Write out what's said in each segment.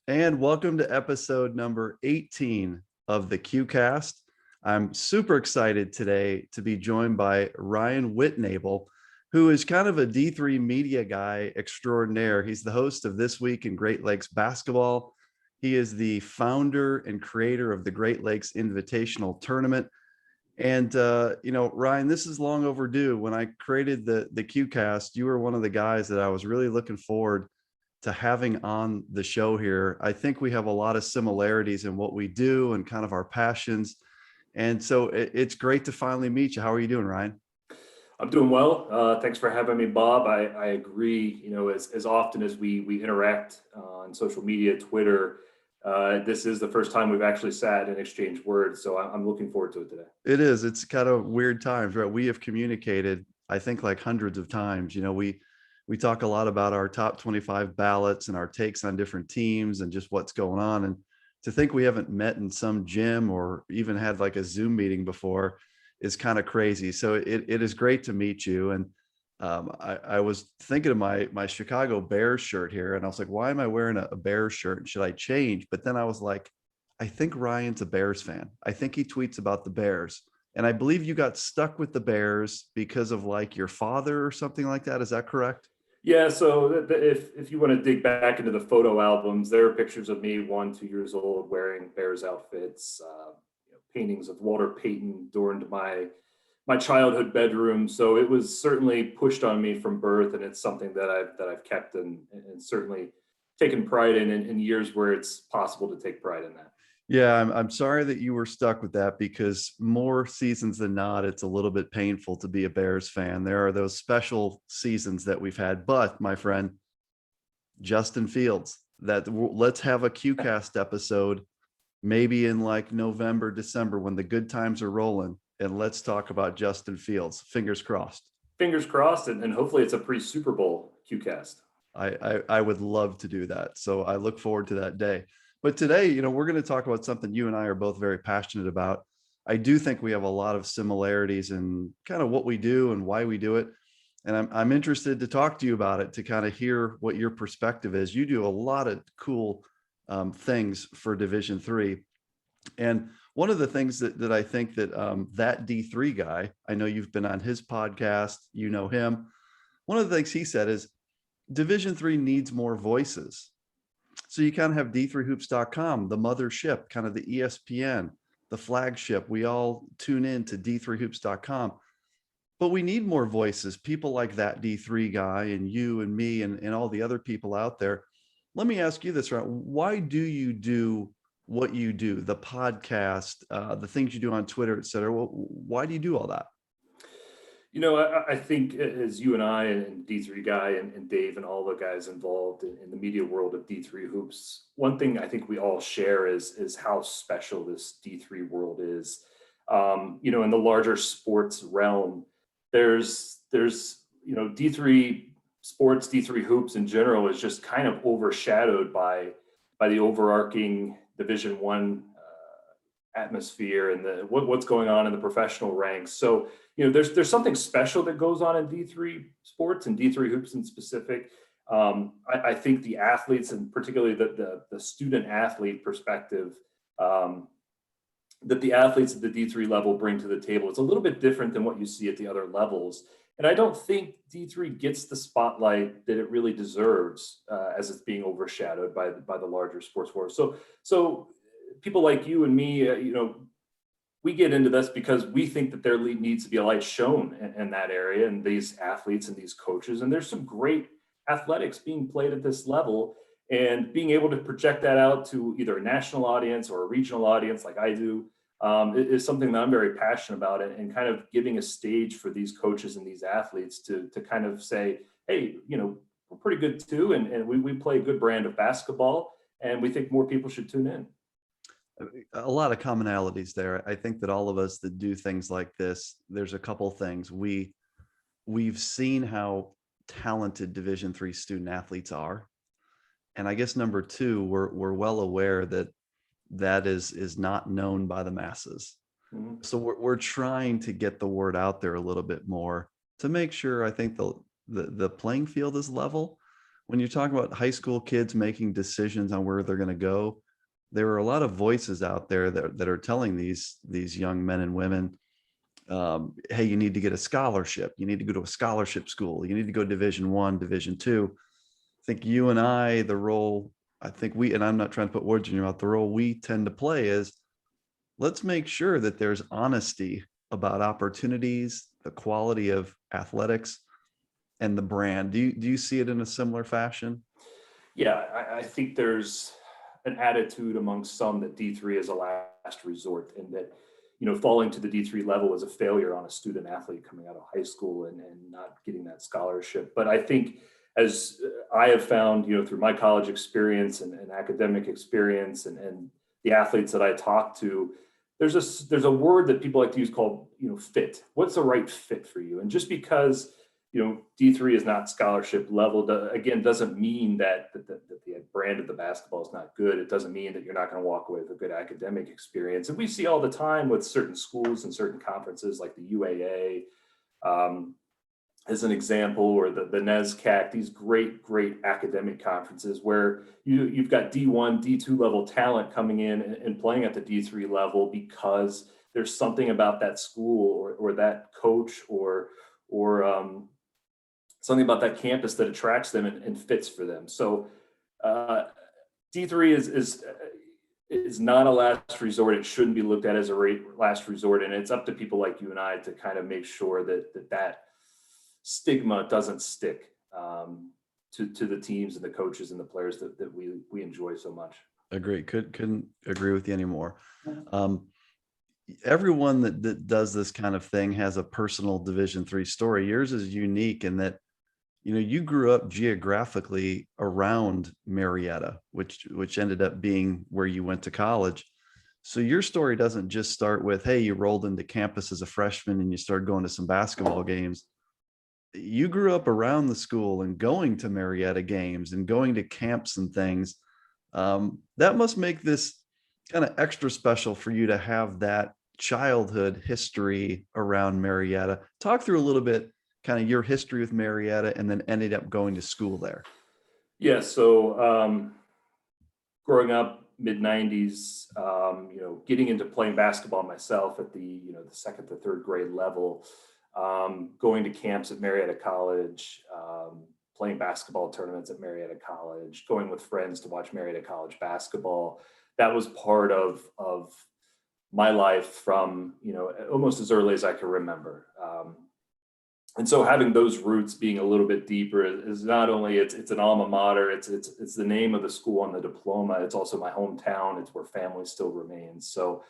And welcome to episode number 18 of the QCast. I'm super excited today to be joined by Ryan Whitnable, who is kind of a D3 media guy extraordinaire. He's the host of This Week in Great Lakes Basketball. He is the founder and creator of the Great Lakes Invitational Tournament. And, Ryan, this is long overdue. When I created the QCast, you were one of the guys that I was really looking forward to having on the show here. I think we have a lot of similarities in what we do and kind of our passions. And so it's great to finally meet you. How are you doing, Ryan? I'm doing well. Thanks for having me, Bob. I agree. As often as we interact on social media, Twitter, this is the first time we've actually sat and exchanged words. So I'm looking forward to it today. It is. It's kind of weird times, right? We have communicated, I think, like hundreds of times. We talk a lot about our top 25 ballots and our takes on different teams and just what's going on. And to think we haven't met in some gym or even had like a Zoom meeting before is kind of crazy. So it is great to meet you. And I was thinking of my Chicago Bears shirt here, and I was like, why am I wearing a Bears shirt? Should I change? But then I was like, I think Ryan's a Bears fan. I think he tweets about the Bears. And I believe you got stuck with the Bears because of like your father or something like that. Is that correct? Yeah. So if you want to dig back into the photo albums, there are pictures of me 1, 2 years old wearing Bears outfits, paintings of Walter Payton adorned my childhood bedroom. So it was certainly pushed on me from birth, and it's something that I've kept and certainly taken pride in years where it's possible to take pride in that. Yeah, I'm sorry that you were stuck with that, because more seasons than not, it's a little bit painful to be a Bears fan. There are those special seasons that we've had, but my friend, Justin Fields, let's have a QCast episode, maybe in like November, December, when the good times are rolling, and let's talk about Justin Fields. Fingers crossed. Fingers crossed, and hopefully it's a pre-Super Bowl QCast. I would love to do that. So I look forward to that day. But today, we're going to talk about something you and I are both very passionate about. I do think we have a lot of similarities in kind of what we do and why we do it. And I'm interested to talk to you about it, to kind of hear what your perspective is. You do a lot of cool things for Division III. And one of the things that I think that that D3 guy, I know you've been on his podcast, you know him. One of the things he said is Division III needs more voices. So you kind of have D3hoops.com, the mothership, kind of the ESPN, the flagship. We all tune in to D3hoops.com, but we need more voices, people like that D3 guy and you and me and all the other people out there. Let me ask you this, right? Why do you do what you do, the podcast, the things you do on Twitter, et cetera? Why do you do all that? I think as you and I and D3 Guy and Dave and all the guys involved in the media world of D3 Hoops, one thing I think we all share is how special this D3 world is. In the larger sports realm, there's D3 sports, D3 Hoops in general is just kind of overshadowed by the overarching Division I atmosphere and what's going on in the professional ranks. So there's something special that goes on in D3 sports and D3 hoops in specific. I think the athletes, and particularly the student athlete perspective, that the athletes at the D3 level bring to the table, it's a little bit different than what you see at the other levels. And I don't think D3 gets the spotlight that it really deserves as it's being overshadowed by the larger sports world. So people like you and me, we get into this because we think that there needs to be a light shown in that area, and these athletes and these coaches. And there's some great athletics being played at this level, and being able to project that out to either a national audience or a regional audience like I do is something that I'm very passionate about, and kind of giving a stage for these coaches and these athletes to kind of say, hey, we're pretty good too. And we play a good brand of basketball, and we think more people should tune in. A lot of commonalities there. I think that all of us that do things like this, there's a couple things. We've seen how talented Division III student athletes are. And I guess number two, we're well aware that is not known by the masses. Mm-hmm. So we're trying to get the word out there a little bit more to make sure, I think, the playing field is level. when you talk about high school kids making decisions on where they're going to go, there are a lot of voices out there that are telling these young men and women, hey, you need to get a scholarship. You need to go to a scholarship school. You need to go Division I, Division II. I think you and I, the role, I think we, and I'm not trying to put words in your mouth, the role we tend to play is let's make sure that there's honesty about opportunities, the quality of athletics, and the brand. Do you see it in a similar fashion? Yeah, I think there's an attitude amongst some that D3 is a last resort, and that, falling to the D3 level is a failure on a student athlete coming out of high school and not getting that scholarship. But I think, as I have found, through my college experience and academic experience and the athletes that I talk to, there's a word that people like to use called, fit. What's the right fit for you? And just because D3 is not scholarship level, again, doesn't mean that the brand of the basketball is not good. It doesn't mean that you're not going to walk away with a good academic experience. And we see all the time with certain schools and certain conferences like the UAA, as an example, or the NCAC, these great academic conferences where you've got D1, D2 level talent coming in and playing at the D3 level because there's something about that school or that coach or something about that campus that attracts them and fits for them. So D3 is not a last resort. It shouldn't be looked at as a last resort, and it's up to people like you and I to kind of make sure that stigma doesn't stick to the teams and the coaches and the players that we enjoy so much. Agree. Couldn't agree with you anymore. Everyone that does this kind of thing has a personal Division III story. Yours is unique in that, you grew up geographically around Marietta, which ended up being where you went to college. So your story doesn't just start with, hey, you rolled into campus as a freshman and you started going to some basketball games. You grew up around the school and going to Marietta games and going to camps and things. That must make this kind of extra special for you to have that childhood history around Marietta. Talk through a little bit kind of your history with Marietta and then ended up going to school there. Yeah. So growing up mid 90s, getting into playing basketball myself at the second to third grade level, going to camps at Marietta College, playing basketball tournaments at Marietta College, going with friends to watch Marietta College basketball. That was part of my life from, almost as early as I can remember. And so having those roots being a little bit deeper is not only it's an alma mater, it's the name of the school on the diploma. It's also my hometown. It's where family still remains. So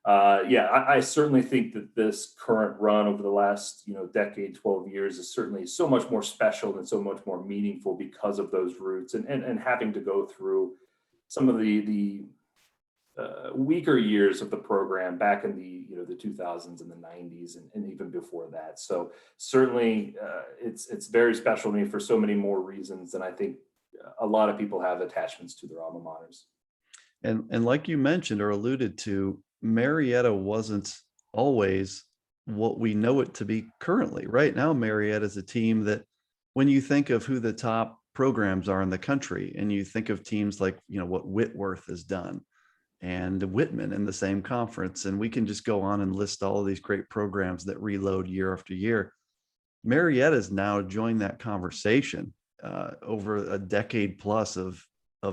I certainly think that this current run over the last, decade, 12 years is certainly so much more special and so much more meaningful because of those roots and having to go through some of the weaker years of the program back in the 2000s and the 90s and even before that. So certainly it's very special to me for so many more reasons than I think a lot of people have attachments to their alma maters. And like you mentioned or alluded to, Marietta wasn't always what we know it to be currently. Right now, Marietta is a team that when you think of who the top programs are in the country and you think of teams like, what Whitworth has done and Whitman in the same conference, and we can just go on and list all of these great programs that reload year after year. Marietta has now joined that conversation over a decade plus of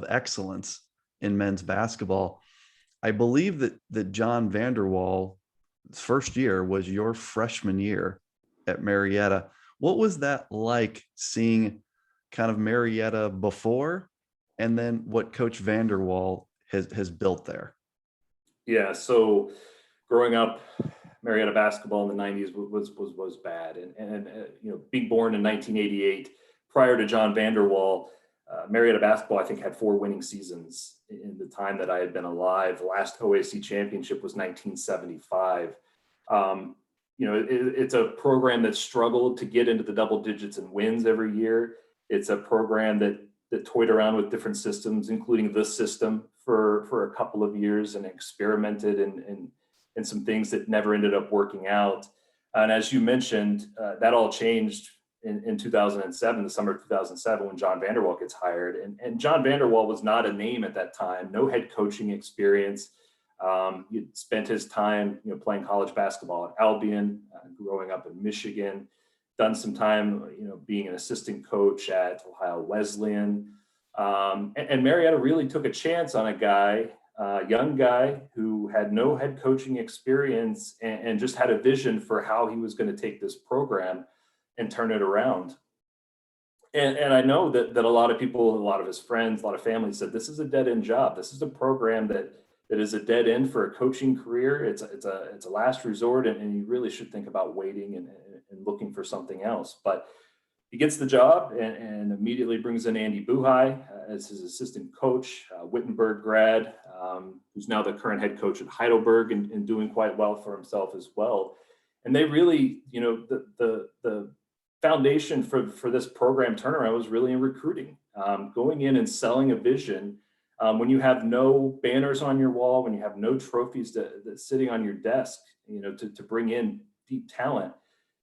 excellence in men's basketball. I believe that John VanderWal's first year was your freshman year at Marietta. What was that like, seeing kind of Marietta before and then what Coach VanderWal has built there? Yeah. So growing up, Marietta basketball in the 90s was bad. And being born in 1988, prior to John VanderWal, Marietta basketball, I think, had 4 winning seasons in the time that I had been alive. The last OAC championship was 1975. It's a program that struggled to get into the double digits in wins every year. It's a program that toyed around with different systems, including the system for a couple of years and experimented in some things that never ended up working out. And as you mentioned, that all changed in 2007, the summer of 2007, when John VanderWal gets hired. And John VanderWal was not a name at that time, no head coaching experience. He spent his time, playing college basketball at Albion, growing up in Michigan, done some time, being an assistant coach at Ohio Wesleyan. And Marietta really took a chance on a guy, young guy who had no head coaching experience and just had a vision for how he was going to take this program and turn it around. And I know that a lot of people, a lot of his friends, a lot of families said, this is a dead end job. This is a program that is a dead end for a coaching career. It's a last resort, and you really should think about waiting and looking for something else. But he gets the job and immediately brings in Andy Buhai as his assistant coach, Wittenberg grad, who's now the current head coach at Heidelberg and doing quite well for himself as well. And they really, the foundation for this program turnaround was really in recruiting, going in and selling a vision. When you have no banners on your wall, when you have no trophies that's sitting on your desk, to bring in deep talent,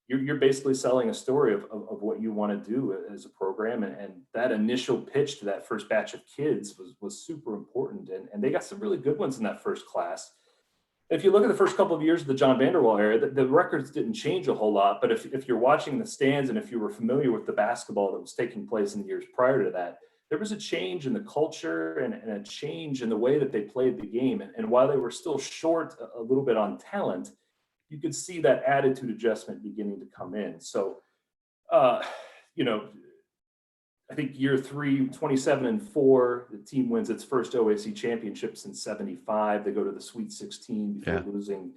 you're basically selling a story of what you want to do as a program. And that initial pitch to that first batch of kids was super important. And they got some really good ones in that first class. If you look at the first couple of years of the John VanderWal era, the records didn't change a whole lot. But if you're watching the stands and if you were familiar with the basketball that was taking place in the years prior to that, there was a change in the culture and a change in the way that they played the game. And while they were still short a little bit on talent, you could see that attitude adjustment beginning to come in. So, I think year 3, 27-4, the team wins its first OAC championship since '75. They go to the Sweet 16 before losing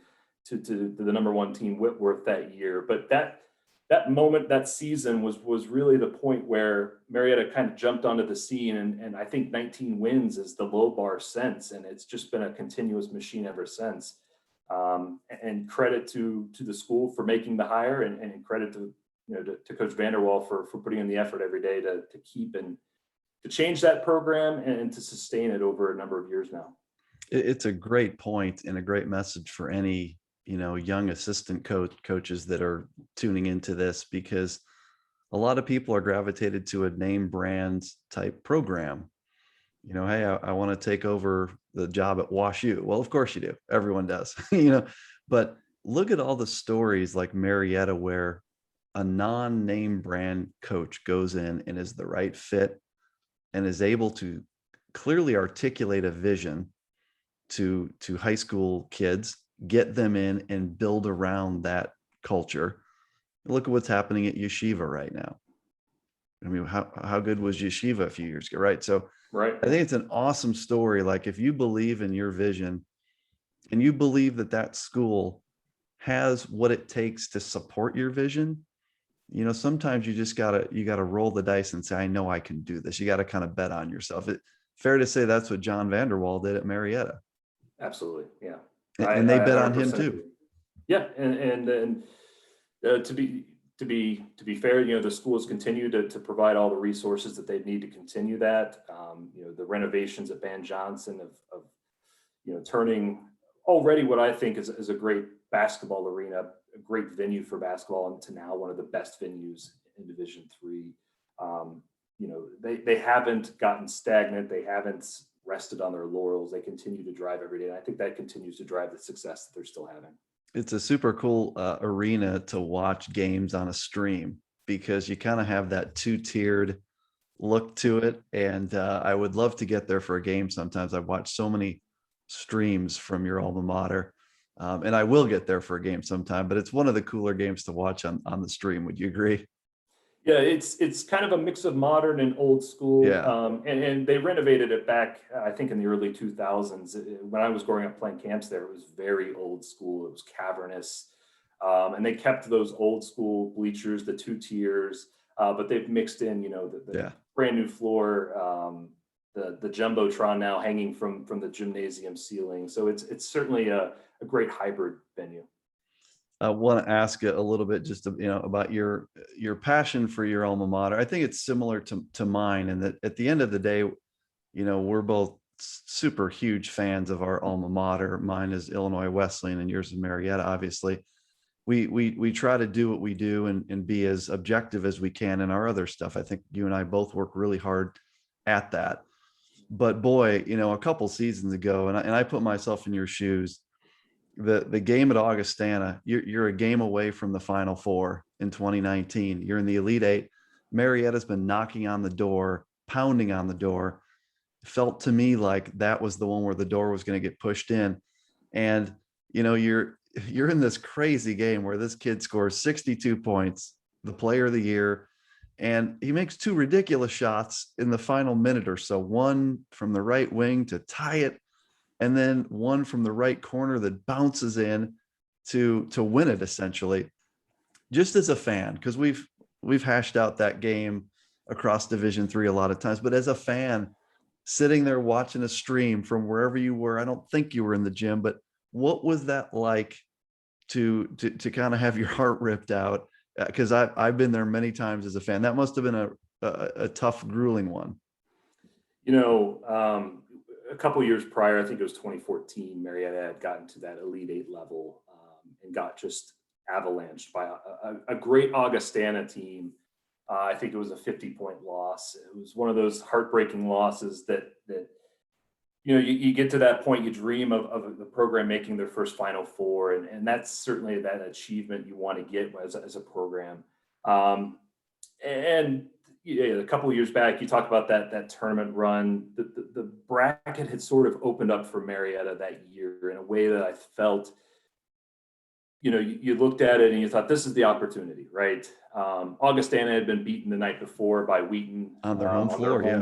to the number 1 team, Whitworth, that year. But that moment, that season was really the point where Marietta kind of jumped onto the scene. And I think 19 wins is the low bar since, and it's just been a continuous machine ever since. And credit to the school for making the hire, and credit to Coach VanderWal for putting in the effort every day to keep and to change that program and to sustain it over a number of years now. It's a great point and a great message for any young assistant coaches that are tuning into this, because a lot of people are gravitated to a name brand type program. Hey, I want to take over the job at Wash U. Well, of course you do. Everyone does, but look at all the stories like Marietta where a non-name brand coach goes in and is the right fit and is able to clearly articulate a vision to high school kids, get them in and build around that culture. Look at what's happening at Yeshiva right now. I mean, how good was Yeshiva a few years ago, right? So right. I think it's an awesome story. Like, if you believe in your vision and you believe that school has what it takes to support your vision, sometimes you just gotta roll the dice and say, I know I can do this. You got to kind of bet on yourself. Fair to say that's what John VanderWal did at Marietta. Absolutely. Yeah. And they bet on him too. Yeah. And to be fair, the schools continue to provide all the resources that they need to continue that. The renovations at Van Johnson of turning already what I think is a great basketball arena, a great venue for basketball, into now one of the best venues in Division III. They haven't gotten stagnant. They haven't rested on their laurels. They continue to drive every day. And I think that continues to drive the success that they're still having. It's a super cool arena to watch games on a stream, because you kind of have that 2-tiered look to it. And I would love to get there for a game sometimes. I've watched so many streams from your alma mater, and I will get there for a game sometime, but it's one of the cooler games to watch on the stream. Would you agree? Yeah, it's kind of a mix of modern and old school. Yeah. And they renovated it back, I think, in the early 2000s. When I was growing up playing camps there, it was very old school. It was cavernous. And they kept those old school bleachers, the 2 tiers, but they've mixed in, the brand new floor, the Jumbotron now hanging from the gymnasium ceiling. So it's certainly a great hybrid venue. I want to ask a little bit just about your passion for your alma mater. I think it's similar to mine, and that at the end of the day, we're both super huge fans of our alma mater. Mine is Illinois Wesleyan and yours is Marietta, obviously. we try to do what we do and be as objective as we can in our other stuff. I think you and I both work really hard at that. But boy, a couple seasons ago, and I put myself in your shoes, the game at Augustana, you're a game away from the Final Four in 2019. You're in the Elite Eight. Marietta's been knocking on the door, pounding on the door. It felt to me like that was the one where the door was going to get pushed in. And you're in this crazy game where this kid scores 62 points, the player of the year, and he makes two ridiculous shots in the final minute or so, one from the right wing to tie it, and then one from the right corner that bounces in to win it, essentially. Just as a fan, because we've hashed out that game across Division III a lot of times, but as a fan sitting there watching a stream from wherever you were, I don't think you were in the gym, but what was that like to kind of have your heart ripped out? Because I've been there many times as a fan. That must have been a tough, grueling one. A couple of years prior, I think it was 2014, Marietta had gotten to that Elite Eight level, and got just avalanched by a great Augustana team. I think it was a 50-point loss. It was one of those heartbreaking losses that you get to that point, you dream of the program making their first Final Four, and that's certainly that achievement you want to get as a program. And a couple of years back, you talk about that tournament run. The bracket had sort of opened up for Marietta that year in a way that I felt, you looked at it and you thought, this is the opportunity, right? Augustana had been beaten the night before by Wheaton On their home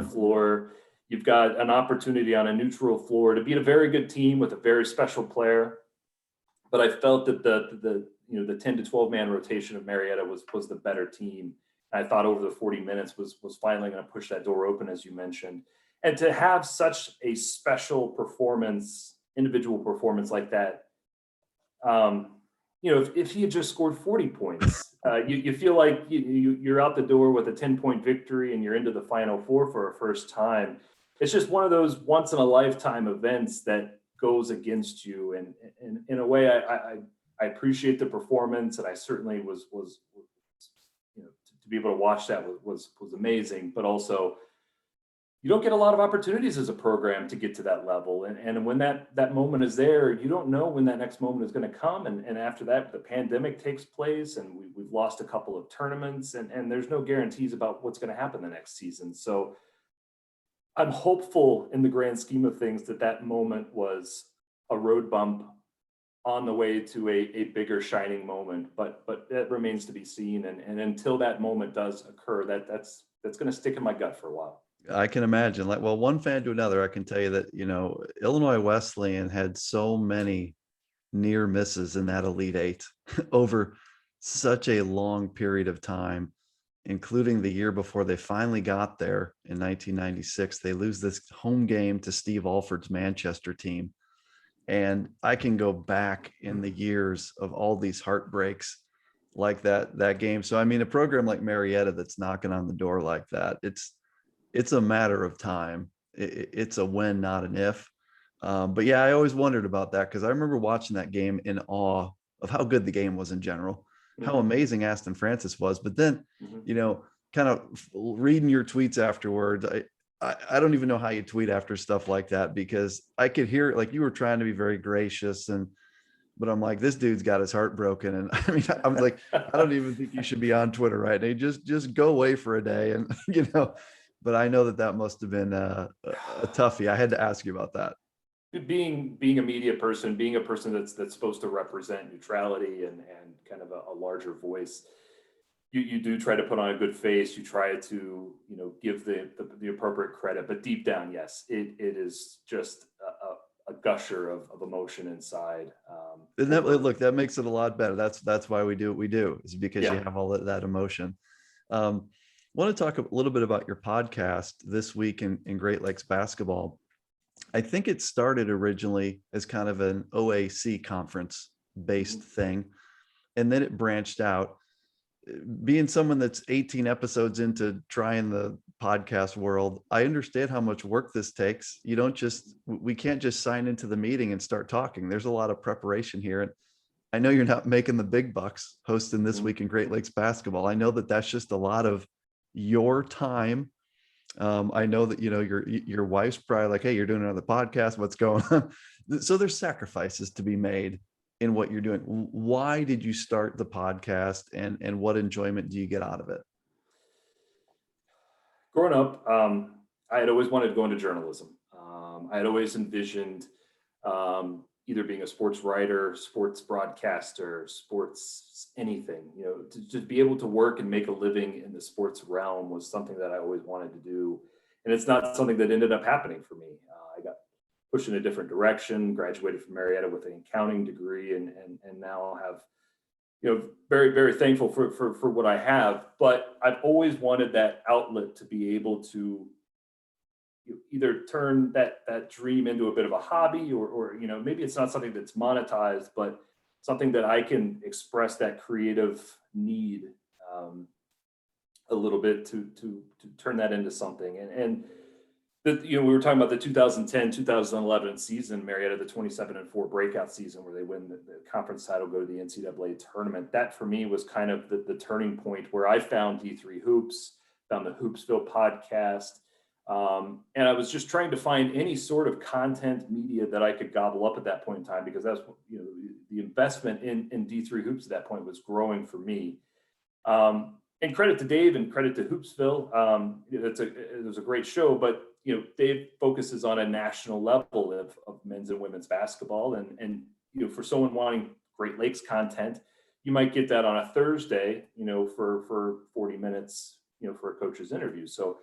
floor. You've got an opportunity on a neutral floor to beat a very good team with a very special player. But I felt that the 10 to 12 man rotation of Marietta was the better team. And I thought over the 40 minutes was finally going to push that door open, as you mentioned. And to have such a special performance, individual performance like that, if he had just scored 40 points, you feel like you're out the door with a 10-point victory and you're into the Final Four for a first time. It's just one of those once in a lifetime events that goes against you. And in a way, I appreciate the performance, and I certainly was to be able to watch that was amazing. But also, you don't get a lot of opportunities as a program to get to that level. And when that moment is there, you don't know when that next moment is going to come. And after that, the pandemic takes place, and we've lost a couple of tournaments, and there's no guarantees about what's going to happen the next season. So I'm hopeful in the grand scheme of things that moment was a road bump on the way to a bigger shining moment, but that remains to be seen. And until that moment does occur, that's going to stick in my gut for a while. I can imagine. One fan to another, I can tell you that, Illinois Wesleyan had so many near misses in that Elite Eight over such a long period of time, including the year before they finally got there in 1996. They lose this home game to Steve Alford's Manchester team. And I can go back in the years of all these heartbreaks like that game. So, I mean, a program like Marietta that's knocking on the door like that, it's a matter of time. It's a when, not an if. But yeah, I always wondered about that, because I remember watching that game in awe of how good the game was in general, how amazing Aston Francis was. But then, kind of reading your tweets afterwards, I don't even know how you tweet after stuff like that, because I could hear, like, you were trying to be very gracious, but I'm like, this dude's got his heart broken. And I mean, I'm like, I don't even think you should be on Twitter right now. Just go away for a day. And, but I know that must have been a toughie. I had to ask you about that. Being a media person, being a person that's supposed to represent neutrality and kind of a larger voice, you do try to put on a good face. You try to give the appropriate credit, but deep down, yes, it is just a gusher of emotion inside. And that makes it a lot better. That's why we do what we do, is because you have all that emotion. Want to talk a little bit about your podcast This Week in Great Lakes Basketball. I think it started originally as kind of an OAC conference based thing, and then it branched out. Being someone that's 18 episodes into trying the podcast world, I understand how much work this takes. We can't just sign into the meeting and start talking. There's a lot of preparation here. I know you're not making the big bucks hosting This Mhm. Week in Great Lakes basketball. I know that that's just a lot of your time. I know that, your wife's probably like, hey, you're doing another podcast. What's going on? So there's sacrifices to be made in what you're doing. Why did you start the podcast, and what enjoyment do you get out of it? Growing up, I had always wanted to go into journalism. I had always envisioned either being a sports writer, sports broadcaster, sports anything. To just be able to work and make a living in the sports realm was something that I always wanted to do, and it's not something that ended up happening for me. I got pushed in a different direction, graduated from Marietta with an accounting degree, and now have very very thankful for what I have. But I've always wanted that outlet to be able to either turn that dream into a bit of a hobby, or maybe it's not something that's monetized, but something that I can express that creative need um, a little bit to turn that into something. And we were talking about the 2010-2011 season, Marietta, the 27-4 breakout season where they win the conference title, go to the NCAA tournament. That for me was kind of the turning point where I found D3 Hoops, found the Hoopsville podcast. And I was just trying to find any sort of content media that I could gobble up at that point in time, because that's, the investment in D3 Hoops at that point was growing for me. And credit to Dave and credit to Hoopsville. It was a great show, but Dave focuses on a national level of men's and women's basketball, and for someone wanting Great Lakes content, you might get that on a Thursday, for 40 minutes, for a coach's interview. So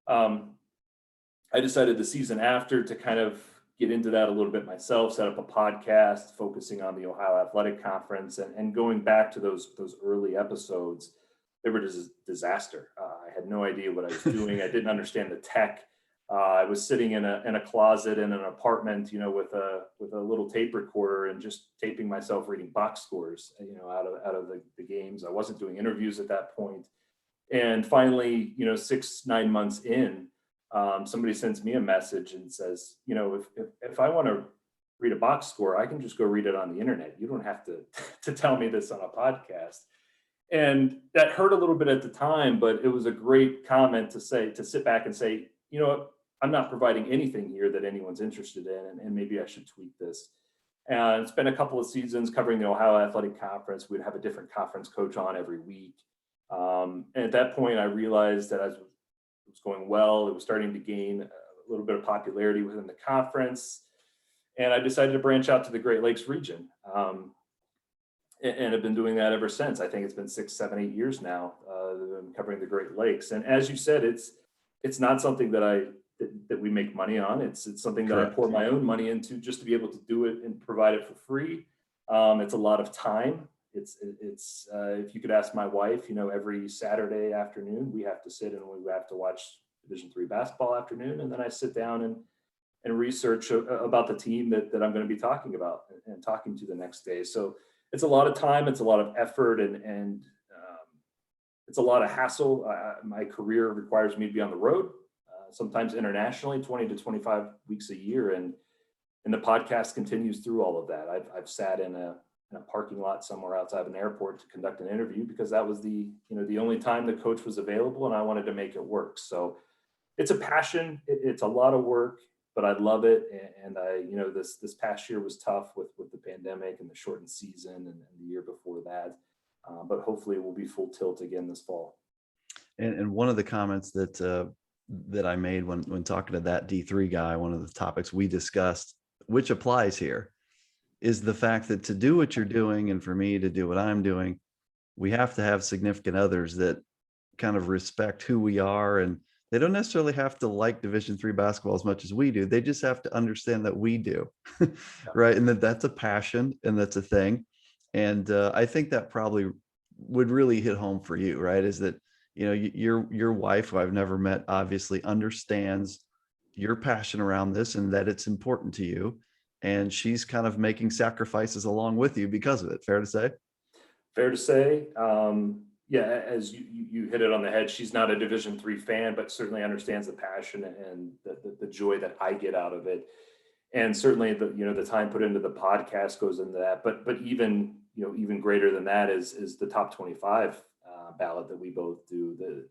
I decided the season after to kind of get into that a little bit myself, set up a podcast focusing on the Ohio Athletic Conference, and going back to those early episodes, they were just a disaster. I had no idea what I was doing. I didn't understand the tech. I was sitting in a closet in an apartment, with a little tape recorder and just taping myself reading box scores, out of the games. I wasn't doing interviews at that point. And finally, 6-9 months in, somebody sends me a message and says, if I want to read a box score, I can just go read it on the internet. You don't have to tell me this on a podcast. And that hurt a little bit at the time, but it was a great comment to sit back and say, what, I'm not providing anything here that anyone's interested in, and maybe I should tweak this. And spent a couple of seasons covering the Ohio Athletic Conference. We'd have a different conference coach on every week. And at that point, I realized that as it was going well, it was starting to gain a little bit of popularity within the conference. And I decided to branch out to the Great Lakes region. And I've been doing that ever since. I think it's been 6, 7, 8 years now, covering the Great Lakes. And as you said, it's not something that we make money on. It's something that I pour my own money into just to be able to do it and provide it for free. It's a lot of time. It's if you could ask my wife, every Saturday afternoon we have to sit and we have to watch Division III basketball afternoon, and then I sit down and research about the team that I'm going to be talking about and talking to the next day. So it's a lot of time, it's a lot of effort, and it's a lot of hassle. My career requires me to be on the road, sometimes internationally, 20 to 25 weeks a year, and the podcast continues through all of that. I've sat in a parking lot somewhere outside of an airport to conduct an interview because that was the only time the coach was available, and I wanted to make it work. So it's a passion. It's a lot of work, but I love it. And this past year was tough with the pandemic and the shortened season, and the year before that. But hopefully it will be full tilt again this fall. And one of the comments that I made when talking to that D3 guy, one of the topics we discussed, which applies here, is the fact that to do what you're doing, and for me to do what I'm doing, we have to have significant others that kind of respect who we are, and they don't necessarily have to like Division III basketball as much as we do. They just have to understand that we do, right? And that's a passion, and that's a thing. And I think that probably would really hit home for you, right? Is that, your wife, who I've never met, obviously understands your passion around this and that it's important to you. And she's kind of making sacrifices along with you because of it. Fair to say? Fair to say. Yeah, as you hit it on the head, she's not a Division III fan, but certainly understands the passion and the joy that I get out of it. And certainly the time put into the podcast goes into that. But even even greater than that is the top 25 ballot that we both do.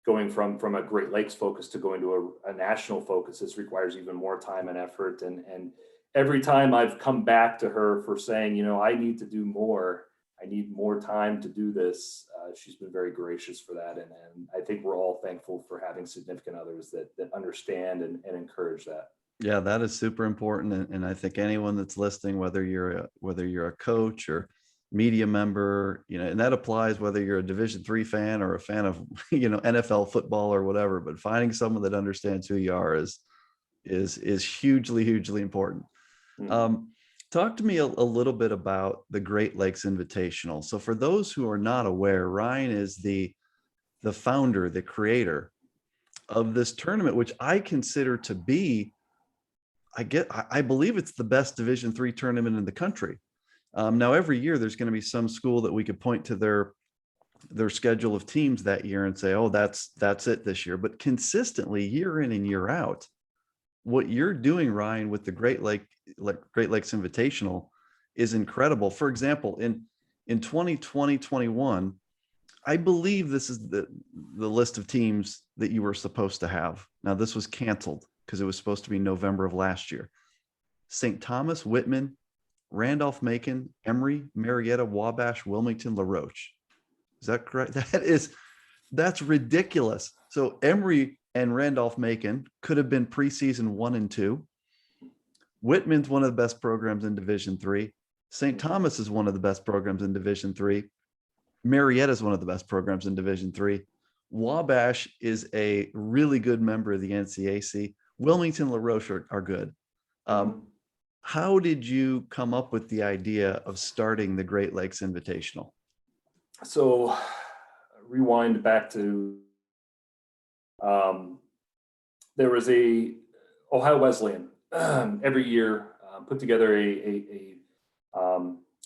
Going from a Great Lakes focus to going to a national focus, this requires even more time and effort. And every time I've come back to her for saying, I need to do more, I need more time to do this, she's been very gracious for that. And I think we're all thankful for having significant others that understand and encourage that. Yeah, that is super important. And I think anyone that's listening, whether you're a coach or media member, and that applies whether you're a Division III fan or a fan of, NFL football or whatever, but finding someone that understands who you are is hugely, hugely important. Mm-hmm. Talk to me a little bit about the Great Lakes Invitational. So for those who are not aware, Ryan is the founder, the creator of this tournament, which I consider to be, I believe it's the best Division III tournament in the country. Now, every year there's going to be some school that we could point to their schedule of teams that year and say, oh, that's it this year. But consistently, year in and year out, what you're doing, Ryan, with the Great Lakes Invitational is incredible. For example, in 2020-21, I believe this is the list of teams that you were supposed to have. Now, this was canceled because it was supposed to be November of last year. St. Thomas, Whitman, Randolph-Macon, Emory, Marietta, Wabash, Wilmington, LaRoche. Is that correct? That's ridiculous. So Emory and Randolph-Macon could have been preseason 1 and 2. Whitman's one of the best programs in Division III. St. Thomas is one of the best programs in Division III. Marietta is one of the best programs in Division III. Wabash is a really good member of the NCAC. Wilmington, LaRoche are good. How did you come up with the idea of starting the Great Lakes Invitational? So rewind back to there was a Ohio Wesleyan every year put together an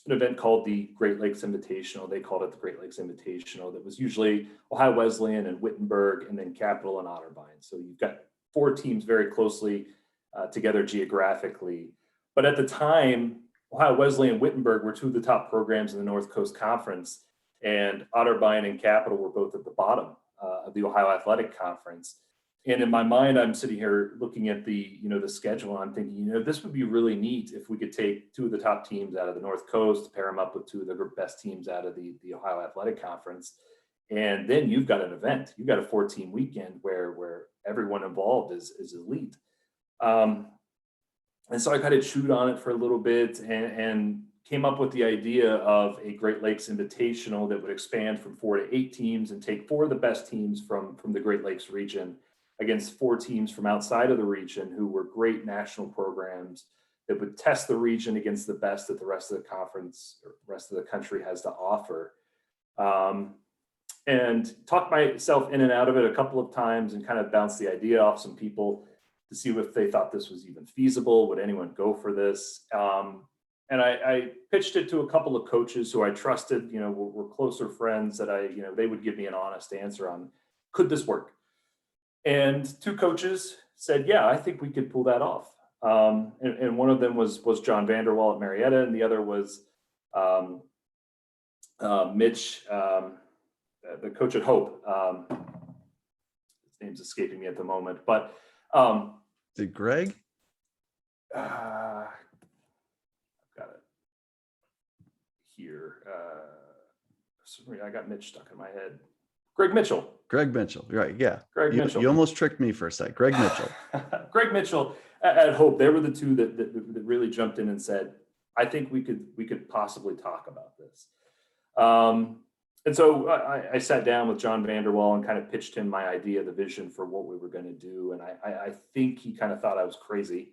event called the Great Lakes Invitational. They called it the Great Lakes Invitational. That was usually Ohio Wesleyan and Wittenberg, and then Capital and Otterbein. So you've got 4 teams very closely together geographically. But at the time, Ohio Wesleyan and Wittenberg were 2 of the top programs in the North Coast Conference, and Otterbein and Capital were both at the bottom of the Ohio Athletic Conference. And in my mind, I'm sitting here looking at the schedule, and I'm thinking, this would be really neat if we could take 2 of the top teams out of the North Coast, pair them up with 2 of the best teams out of the Ohio Athletic Conference. And then you've got an event. You've got a 4-team weekend where everyone involved is elite. And so I kind of chewed on it for a little bit and came up with the idea of a Great Lakes Invitational that would expand from 4 to 8 teams and take 4 of the best teams from the Great Lakes region against 4 teams from outside of the region who were great national programs that would test the region against the best that the rest of the conference or rest of the country has to offer. And talked myself in and out of it a couple of times and kind of bounced the idea off some people to see if they thought this was even feasible. Would anyone go for this? And I pitched it to a couple of coaches who I trusted, were closer friends that they would give me an honest answer on, could this work? And 2 coaches said, yeah, I think we could pull that off. And one of them was John VanderWal at Marietta, and the other was Mitch, the coach at Hope. His name's escaping me at the moment, but is it Greg? I've got it here. I got Mitch stuck in my head. Greg Mitchell, right? Yeah. Greg Mitchell. You almost tricked me for a sec. Greg Mitchell. Greg Mitchell at Hope. They were the 2 that really jumped in and said, I think we could possibly talk about this. And so I sat down with John VanderWal and kind of pitched him my idea, the vision for what we were going to do. And I think he kind of thought I was crazy.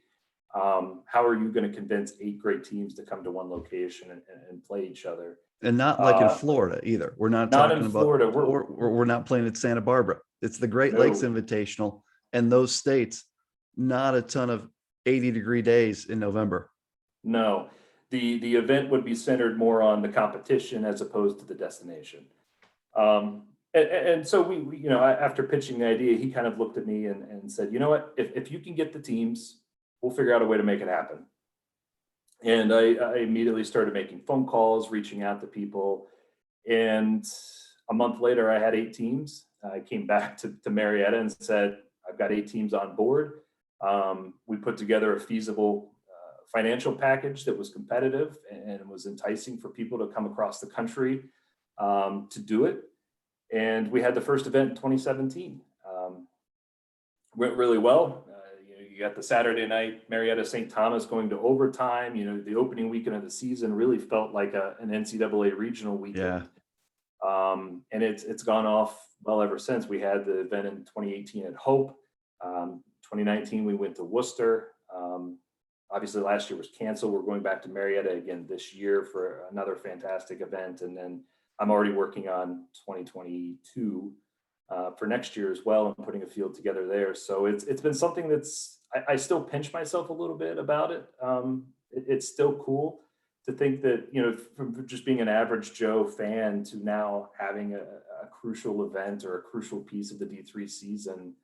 How are you going to convince 8 great teams to come to one location and play each other? And not like in Florida either. We're not talking about Florida. We're not playing at Santa Barbara. It's the Great Lakes Invitational, and those states, not a ton of 80-degree days in November. No, the event would be centered more on the competition as opposed to the destination. And so we after pitching the idea, he kind of looked at me and said, you know what, if you can get the teams, we'll figure out a way to make it happen. And I immediately started making phone calls, reaching out to people. And a month later, I had 8 teams. I came back to Marietta and said, I've got 8 teams on board. We put together a feasible financial package that was competitive and was enticing for people to come across the country to do it. And we had the first event in 2017. Went really well. You got the Saturday night Marietta St. Thomas going to overtime. The opening weekend of the season really felt like an NCAA regional Yeah. weekend. And it's gone off well ever since. We had the event in 2018 at Hope. 2019 we went to Worcester. Obviously last year was canceled. We're going back to Marietta again this year for another fantastic event. And then I'm already working on 2022 for next year as well, and putting a field together there. So it's been something that's I still pinch myself a little bit about it. It's still cool to think that, from just being an average Joe fan to now having a crucial event or a crucial piece of the D3 season,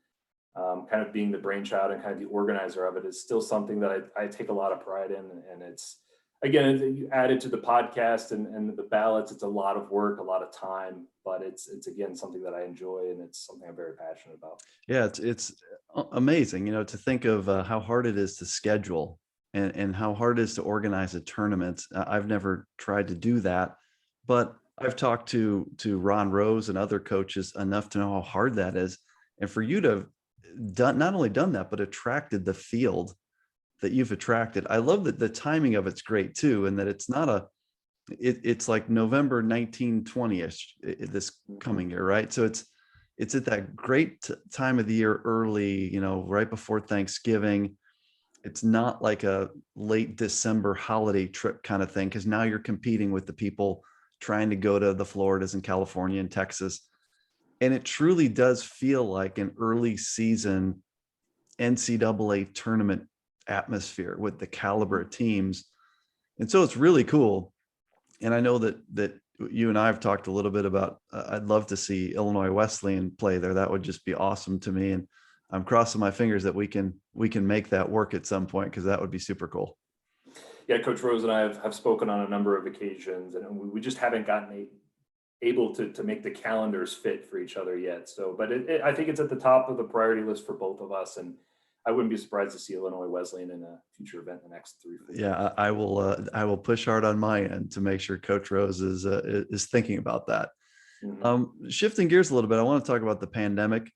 kind of being the brainchild and kind of the organizer of it, is still something that I take a lot of pride in. And it's, again, you add it to the podcast and the ballots, it's a lot of work, a lot of time, but it's again, something that I enjoy, and it's something I'm very passionate about. Yeah, it's amazing, to think of how hard it is to schedule and how hard it is to organize a tournament. I've never tried to do that, but I've talked to Ron Rose and other coaches enough to know how hard that is. And for you to have done not only done that, but attracted the field that you've attracted. I love that the timing of it's great too, and that it's not it's like November 1920ish this Mhm. coming year, right? So it's at that great time of the year, early, right before Thanksgiving. It's not like a late December holiday trip kind of thing, because now you're competing with the people trying to go to the Floridas and California and Texas. And it truly does feel like an early season NCAA tournament atmosphere with the caliber of teams. And so it's really cool. And I know that you and I have talked a little bit about, I'd love to see Illinois Wesleyan play there. That would just be awesome to me. And I'm crossing my fingers that we can make that work at some point, because that would be super cool. Yeah, Coach Rose and I have spoken on a number of occasions, and we just haven't gotten able to make the calendars fit for each other yet. So, but I think it's at the top of the priority list for both of us, and I wouldn't be surprised to see Illinois Wesleyan in a future event in the next 3 4 years. Yeah, I will push hard on my end to make sure Coach Rose is thinking about that. Mhm. Shifting gears a little bit, I want to talk about the pandemic,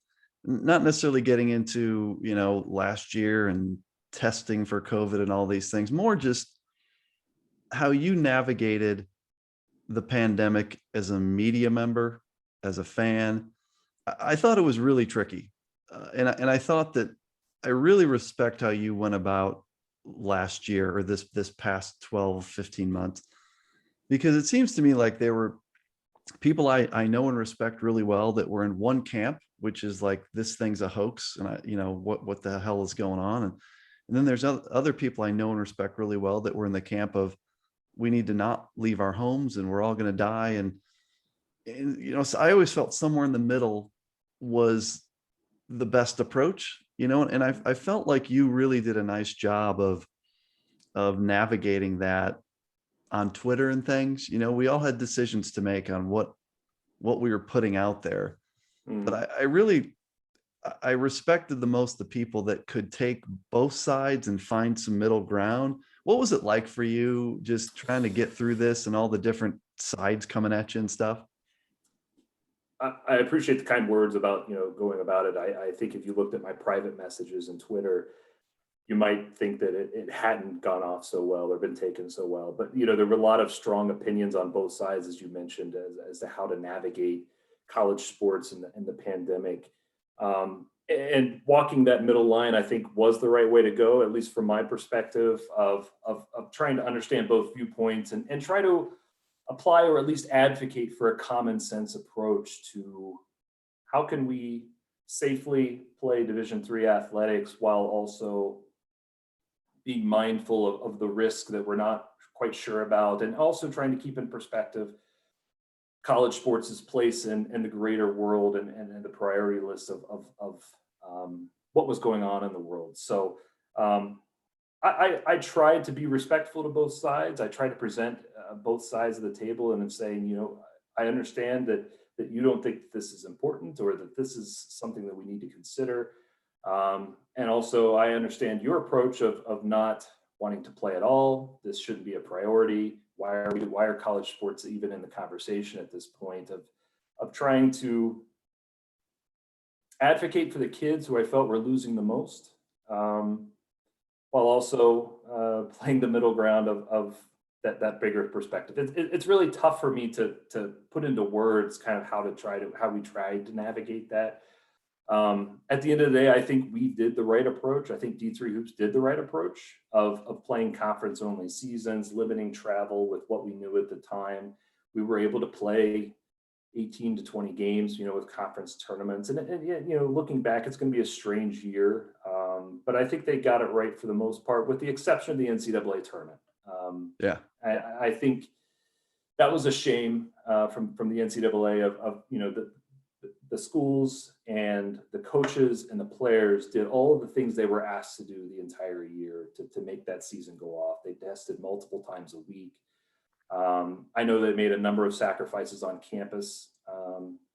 not necessarily getting into, last year and testing for COVID and all these things, more just how you navigated the pandemic as a media member, as a fan. I thought it was really tricky. And I thought that I really respect how you went about last year, or this past 12, 15 months, because it seems to me like there were people I know and respect really well that were in one camp, which is like, this thing's a hoax, and what the hell is going on? And then there's other people I know and respect really well that were in the camp of, we need to not leave our homes and we're all going to die. And so I always felt somewhere in the middle was the best approach, and I felt like you really did a nice job of navigating that on Twitter and things. We all had decisions to make on what we were putting out there. But Mhm. I respected the most the people that could take both sides and find some middle ground. What was it like for you, just trying to get through this and all the different sides coming at you and stuff? I appreciate the kind words about going about it. I think if you looked at my private messages and Twitter, you might think that it hadn't gone off so well or been taken so well. But there were a lot of strong opinions on both sides, as you mentioned, as to how to navigate college sports and the pandemic. And walking that middle line, I think, was the right way to go, at least from my perspective of trying to understand both viewpoints and try to apply, or at least advocate for, a common sense approach to how can we safely play Division III athletics while also being mindful of the risk that we're not quite sure about, and also trying to keep in perspective college sports' place in the greater world, and the priority list of what was going on in the world. So, um, I tried to be respectful to both sides. I try to present both sides of the table and saying, I understand that you don't think this is important or that this is something that we need to consider. And also, I understand your approach of not wanting to play at all. This shouldn't be a priority. Why are college sports even in the conversation at this point of trying to advocate for the kids who I felt were losing the most, while also playing the middle ground of that bigger perspective. It's really tough for me to put into words kind of how we tried to navigate that. At the end of the day, I think we did the right approach. I think D3 Hoops did the right approach of playing conference only seasons, limiting travel with what we knew at the time. We were able to play 18 to 20 games, with conference tournaments. And looking back, it's going to be a strange year. But I think they got it right for the most part, with the exception of the NCAA tournament. Yeah. I think that was a shame from the NCAA of the schools and the coaches and the players did all of the things they were asked to do the entire year to make that season go off. They tested multiple times a week. I know they made a number of sacrifices on campus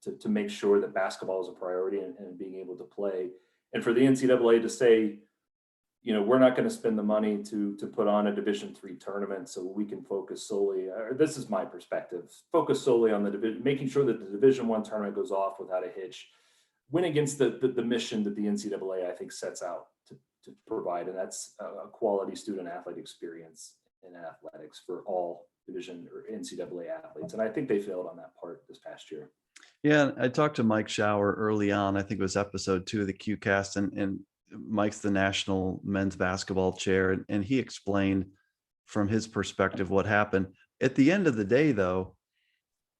to make sure that basketball is a priority and being able to play. And for the NCAA to say, we're not going to spend the money to put on a Division III tournament so we can focus solely, or this is my perspective, focus solely on the division, making sure that the Division I tournament goes off without a hitch, went against the mission that the NCAA, I think, sets out to provide. And that's a quality student athlete experience in athletics for all Division or NCAA athletes. And I think they failed on that part this past year. Yeah. I talked to Mike Schauer early on. I think it was episode 2 of the QCast, and Mike's the national men's basketball chair. And he explained from his perspective what happened. At the end of the day, though,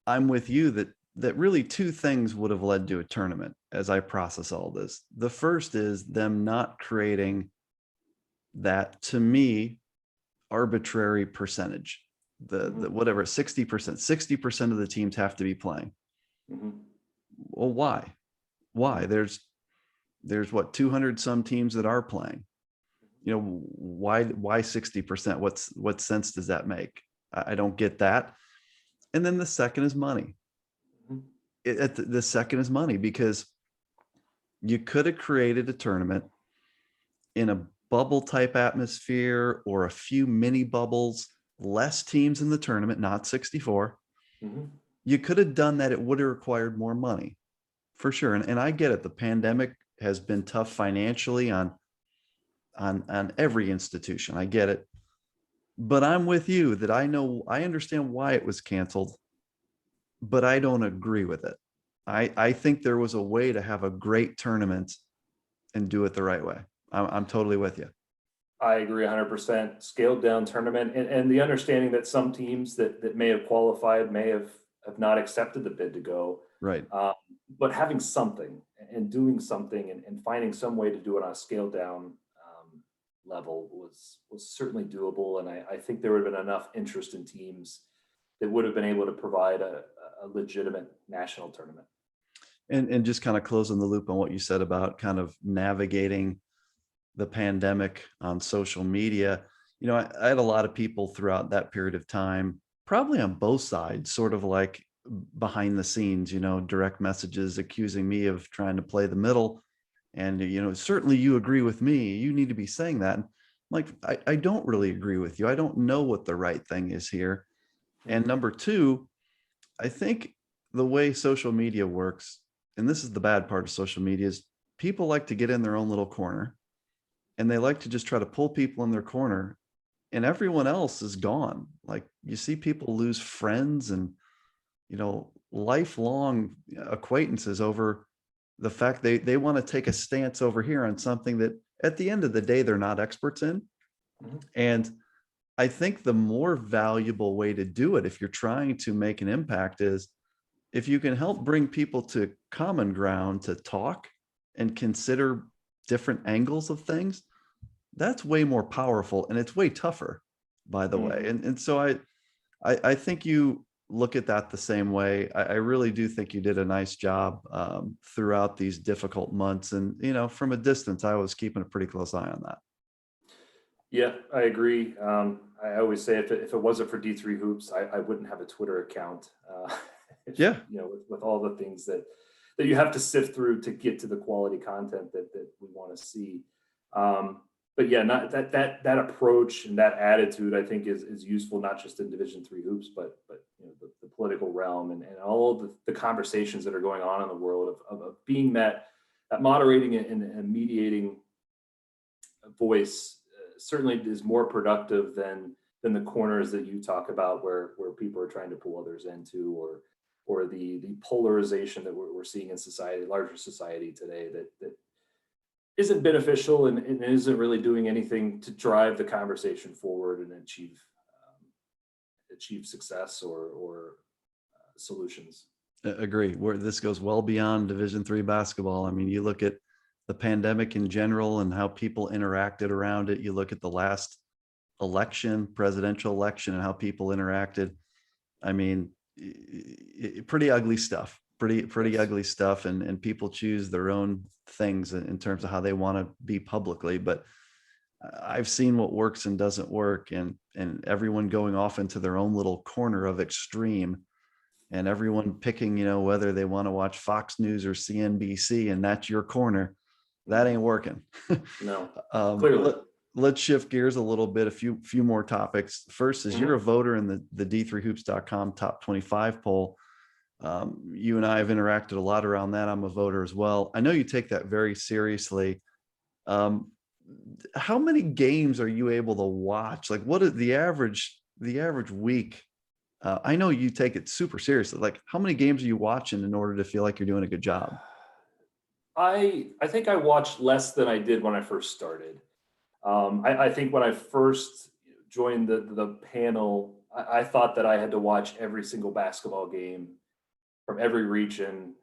I'm with you that really 2 things would have led to a tournament as I process all this. The first is them not creating that, to me, arbitrary percentage. The whatever, 60% of the teams have to be playing. Well, why there's what, 200 some teams that are playing. Why 60%? What sense does that make? I don't get that. And then the second is money. The second is money, because you could have created a tournament in a bubble type atmosphere or a few mini bubbles, less teams in the tournament, not 64. You could have done that. It would have required more money for sure. And I get it. The pandemic has been tough financially on every institution. I get it. But I'm with you that I understand why it was canceled, but I don't agree with it. I think there was a way to have a great tournament and do it the right way. I'm totally with you. I agree 100%. Scaled down tournament, and the understanding that some teams that may have qualified may have not accepted the bid to go. Right. But having something and doing something and finding some way to do it on a scaled down level was certainly doable. And I think there would have been enough interest in teams that would have been able to provide a legitimate national tournament. And just kind of closing the loop on what you said about kind of navigating the pandemic on social media. I had a lot of people throughout that period of time, probably on both sides, sort of like behind the scenes, direct messages accusing me of trying to play the middle. And, certainly you agree with me. You need to be saying that. I'm like, I don't really agree with you. I don't know what the right thing is here. And number 2, I think the way social media works, and this is the bad part of social media, is people like to get in their own little corner, and they like to just try to pull people in their corner, and everyone else is gone. Like, you see people lose friends and, lifelong acquaintances over the fact they want to take a stance over here on something that at the end of the day, they're not experts in. And I think the more valuable way to do it, if you're trying to make an impact, is if you can help bring people to common ground to talk and consider different angles of things. That's way more powerful, and it's way tougher, by the way. And so I think you look at that the same way. I really do think you did a nice job throughout these difficult months. And, from a distance, I was keeping a pretty close eye on that. Yeah, I agree. I always say if it wasn't for D3 hoops, I wouldn't have a Twitter account. If Yeah, with all the things that you have to sift through to get to the quality content that we want to see. Um, but yeah, not that approach and that attitude, I think is useful not just in Division 3 hoops, but the political realm and all of the conversations that are going on in the world of being that moderating and mediating voice certainly is more productive than the corners that you talk about where people are trying to pull others into or the polarization that we're seeing in society, larger society today that isn't beneficial and isn't really doing anything to drive the conversation forward and achieve success or solutions. agree. Where this goes well beyond Division 3 basketball. I mean, you look at the pandemic in general and how people interacted around it. You look at the last election, presidential election, and how people interacted. I mean, pretty ugly stuff. Pretty Yes. ugly stuff, and people choose their own things in terms of how they want to be publicly. But I've seen what works and doesn't work, and everyone going off into their own little corner of extreme, and everyone picking, whether they want to watch Fox News or CNBC, and that's your corner. That ain't working. No, um, clearly. let, let's shift gears a little bit. A few more topics. First is, you're a Mhm. voter in the D3hoops.com top 25 poll. You and I have interacted a lot around that. I'm a voter as well. I know you take that very seriously. Um, how many games are you able to watch? Like, what is the average week? I know you take it super seriously. Like, how many games are you watching in order to feel like you're doing a good job? I think I watched less than I did when I first started. I think when I first joined the panel, I thought that I had to watch every single basketball game from every region,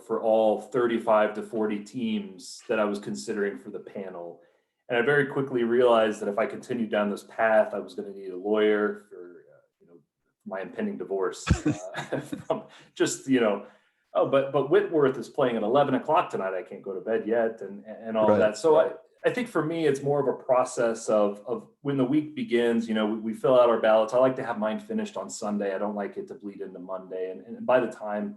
for all 35 to 40 teams that I was considering for the panel. And I very quickly realized that if I continued down this path, I was going to need a lawyer for, my impending divorce. From just, oh, but Whitworth is playing at 11 o'clock tonight. I can't go to bed yet, and all of Right. that. So I think for me, it's more of a process of when the week begins, we fill out our ballots. I like to have mine finished on Sunday. I don't like it to bleed into Monday. And by the time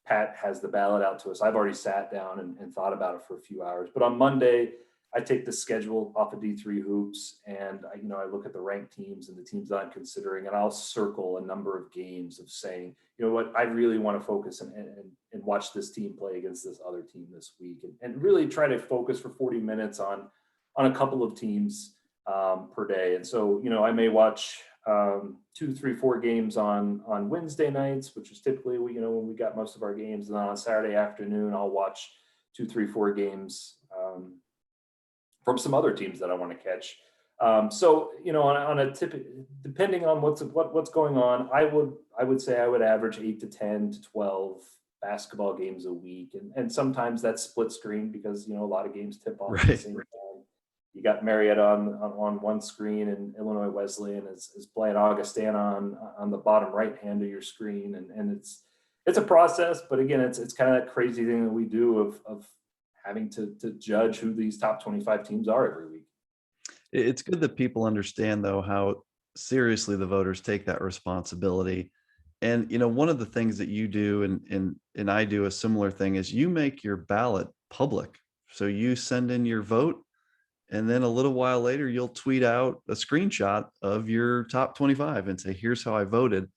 Pat has the ballot out to us, I've already sat down and thought about it for a few hours. But on Monday, I take the schedule off of D3 hoops and I look at the ranked teams and the teams that I'm considering, and I'll circle a number of games of saying, you know what, I really want to focus and watch this team play against this other team this week, and really try to focus for 40 minutes on a couple of teams per day. And so, I may watch 2, 3, 4 games on Wednesday nights, which is typically when we got most of our games, and then on Saturday afternoon, I'll watch 2, 3, 4 games from some other teams that I want to catch. So on a tip, depending on what's going on, I would say I would average 8 to 10 to 12 basketball games a week, and sometimes that's split screen because a lot of games tip off at the Right. same time. You got Marietta on one screen, and Illinois Wesleyan is playing Augustana on the bottom right hand of your screen, and it's a process. But again, it's kind of that crazy thing that we do of having to judge who these top 25 teams are every week. It's good that people understand, though, how seriously the voters take that responsibility. And one of the things that you do, and I do a similar thing, is you make your ballot public. So you send in your vote, and then a little while later, you'll tweet out a screenshot of your top 25 and say, "Here's how I voted."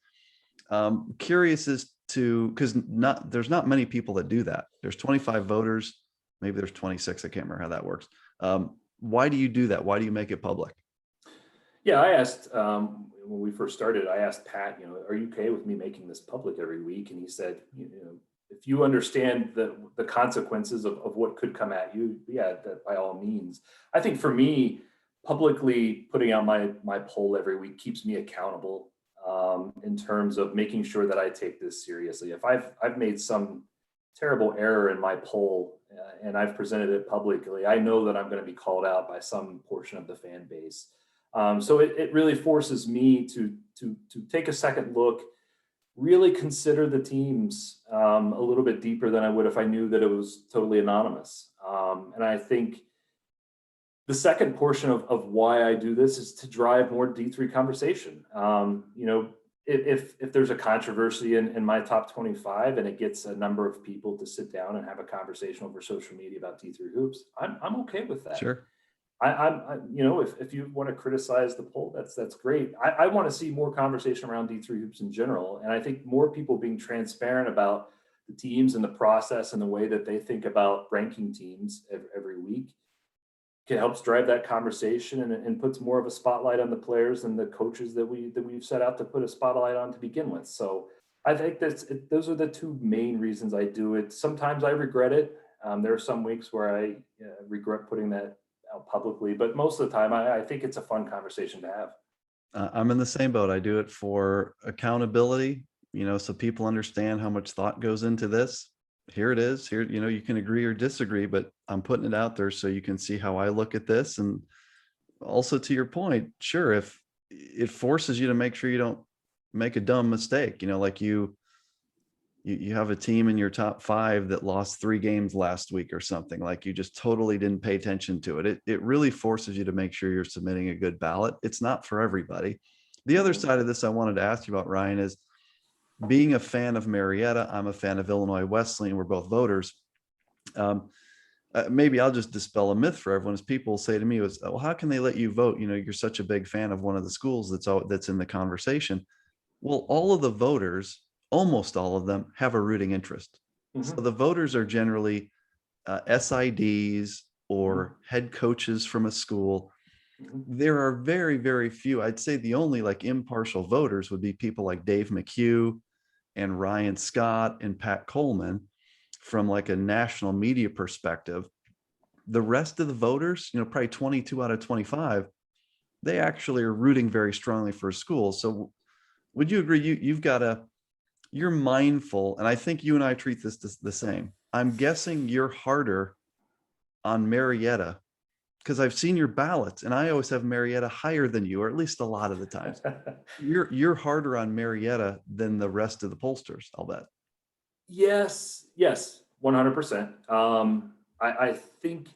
Curious as to, because there's not many people that do that. There's 25 voters, maybe there's 26. I can't remember how that works. Why do you do that? Why do you make it public? Yeah, I asked when we first started. I asked Pat, are you okay with me making this public every week? And he said, if you understand the consequences of what could come at you, yeah, that by all means. I think for me, publicly putting out my poll every week keeps me accountable in terms of making sure that I take this seriously. If I've made some terrible error in my poll and I've presented it publicly, I know that I'm going to be called out by some portion of the fan base. So it really forces me to take a second look, really consider the teams a little bit deeper than I would if I knew that it was totally anonymous. And I think The second portion of why I do this is to drive more D3 conversation. If there's a controversy in my top 25 and it gets a number of people to sit down and have a conversation over social media about D3 hoops, I'm okay with that. Sure. If you want to criticize the poll, that's great. I want to see more conversation around D3 hoops in general. And I think more people being transparent about the teams and the process and the way that they think about ranking teams every week helps drive that conversation and puts more of a spotlight on the players and the coaches that we've set out to put a spotlight on to begin with. So I think those are the two main reasons I do it. Sometimes I regret it. There are some weeks where I regret putting that out publicly, but most of the time I think it's a fun conversation to have. I'm in the same boat. I do it for accountability, so people understand how much thought goes into this. Here it is. Here, you can agree or disagree, but I'm putting it out there so you can see how I look at this. And also, to your point, sure, if it forces you to make sure you don't make a dumb mistake, like you have a team in your top 5 that lost 3 games last week or something, like you just totally didn't pay attention to it. It really forces you to make sure you're submitting a good ballot. It's not for everybody. The other side of this I wanted to ask you about, Ryan, is being a fan of Marietta. I'm a fan of Illinois Wesleyan. We're both voters. Maybe I'll just dispel a myth for everyone. As people say to me, well, how can they let you vote? You're such a big fan of one of the schools that's in the conversation. Well, all of the voters, almost all of them, have a rooting interest. So the voters are generally SIDs or head coaches from a school. There are very, very few. I'd say the only impartial voters would be people like Dave McHugh and Ryan Scott and Pat Coleman from a national media perspective. The rest of the voters, probably 22 out of 25, they actually are rooting very strongly for a school. So would you agree you're mindful, and I think you and I treat this the same. I'm guessing you're harder on Marietta because I've seen your ballots and I always have Marietta higher than you, or at least a lot of the times. You're harder on Marietta than the rest of the pollsters, I'll bet. Yes, 100%. I think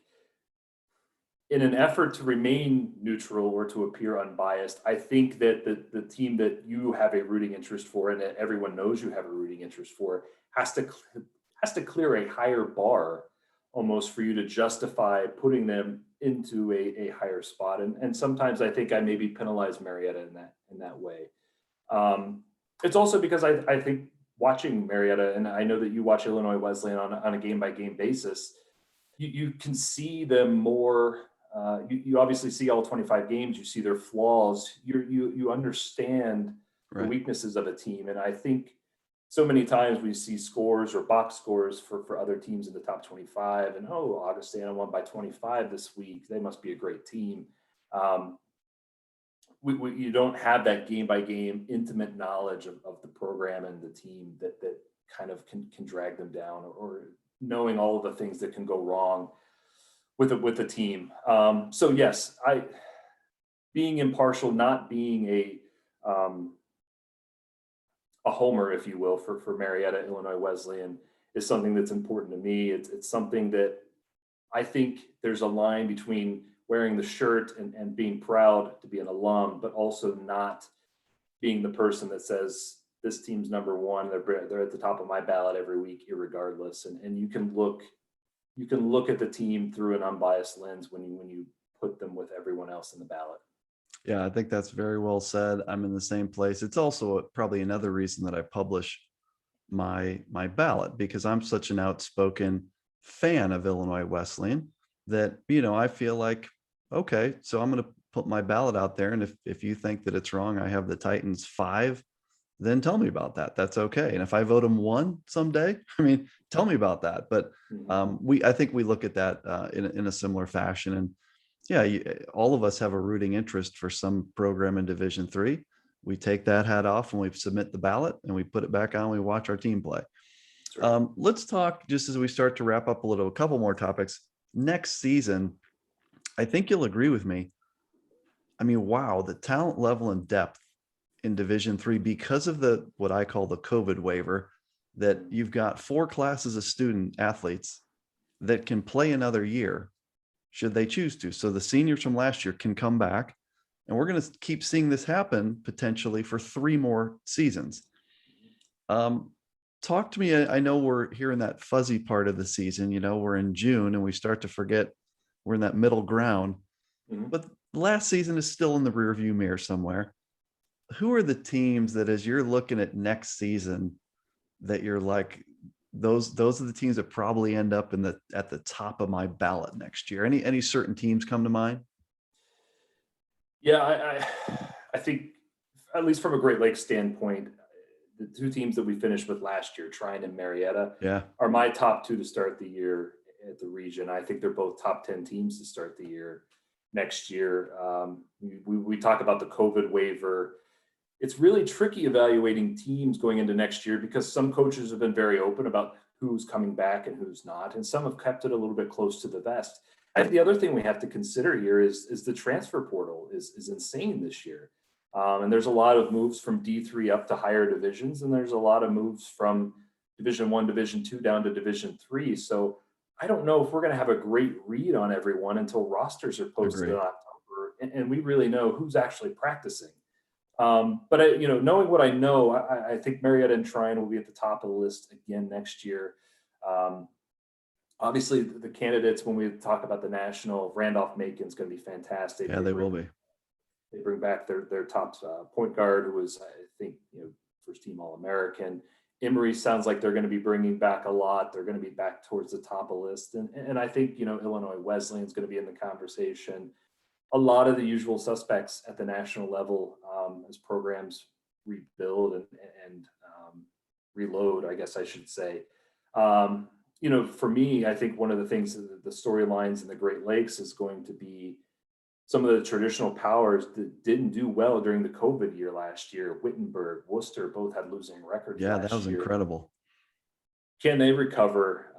in an effort to remain neutral or to appear unbiased, I think that the team that you have a rooting interest for and that everyone knows you have a rooting interest for has to clear a higher bar almost for you to justify putting them into a higher spot. And sometimes I think I maybe penalize Marietta in that way. It's also because I think watching Marietta, and I know that you watch Illinois Wesleyan on a game-by-game basis, you can see them more. You obviously see all 25 games. You see their flaws. You understand the weaknesses of a team, and I think so many times we see scores or box scores for other teams in the top 25, and Augustana won by 25 this week. They must be a great team. You don't have that game-by-game intimate knowledge of the program and the team that kind of can drag them down, or knowing all of the things that can go wrong with the team. So yes, being impartial, not being a homer, if you will, for Marietta, Illinois Wesleyan, is something that's important to me. It's something that I think there's a line between wearing the shirt and being proud to be an alum, but also not being the person that says this team's number one. They're at the top of my ballot every week, irregardless. And you can look at the team through an unbiased lens when you put them with everyone else in the ballot. Yeah, I think that's very well said. I'm in the same place. It's also probably another reason that I publish my ballot, because I'm such an outspoken fan of Illinois Wesleyan that, I feel like, okay, so I'm going to put my ballot out there. And if you think that it's wrong, I have the Titans 5, then tell me about that. That's okay. And if I vote them 1 someday, tell me about that. But I think we look at that in a similar fashion. And yeah, all of us have a rooting interest for some program in Division III. We take that hat off and we submit the ballot and we put it back on. We watch our team play. Right. Let's talk, just as we start to wrap up a couple more topics. Next season, I think you'll agree with me. Wow, the talent level and depth in Division III, because of what I call the COVID waiver, that you've got 4 classes of student athletes that can play another year, should they choose to. So the seniors from last year can come back, and we're going to keep seeing this happen potentially for 3 more seasons. Talk to me. I know we're here in that fuzzy part of the season. We're in June and we start to forget we're in that middle ground, Mhm. but last season is still in the rearview mirror somewhere. Who are the teams that, as you're looking at next season, that you're like, those are the teams that probably end up at the top of my ballot next year? Any certain teams come to mind? Yeah, I think, at least from a Great Lakes standpoint, the two teams that we finished with last year, Trine and Marietta, Yeah. are my top two to start the year at the region. I think they're both top 10 teams to start the year next year. We talk about the COVID waiver. It's really tricky evaluating teams going into next year because some coaches have been very open about who's coming back and who's not, and some have kept it a little bit close to the vest. I think the other thing we have to consider here is the transfer portal is insane this year. And there's a lot of moves from D3 up to higher divisions, and there's a lot of moves from Division One, Division Two down to Division Three. So I don't know if we're going to have a great read on everyone until rosters are posted in Agree. October, and we really know who's actually practicing. But knowing what I know, I think Marietta and Trine will be at the top of the list again next year. Um, Obviously, the candidates, when we talk about the national, Randolph Macon's going to be fantastic. Yeah, they will be. They bring back their top point guard, who was, I think, first team All American. Emory sounds like they're going to be bringing back a lot. They're going to be back towards the top of the list, and I think Illinois Wesleyan's going to be in the conversation. A lot of the usual suspects at the national level, as programs rebuild and reload, I guess I should say. For me, I think one of the things, the storylines in the Great Lakes is going to be some of the traditional powers that didn't do well during the COVID year last year. Wittenberg, Worcester both had losing records Yeah, that last was year. incredible. Can they recover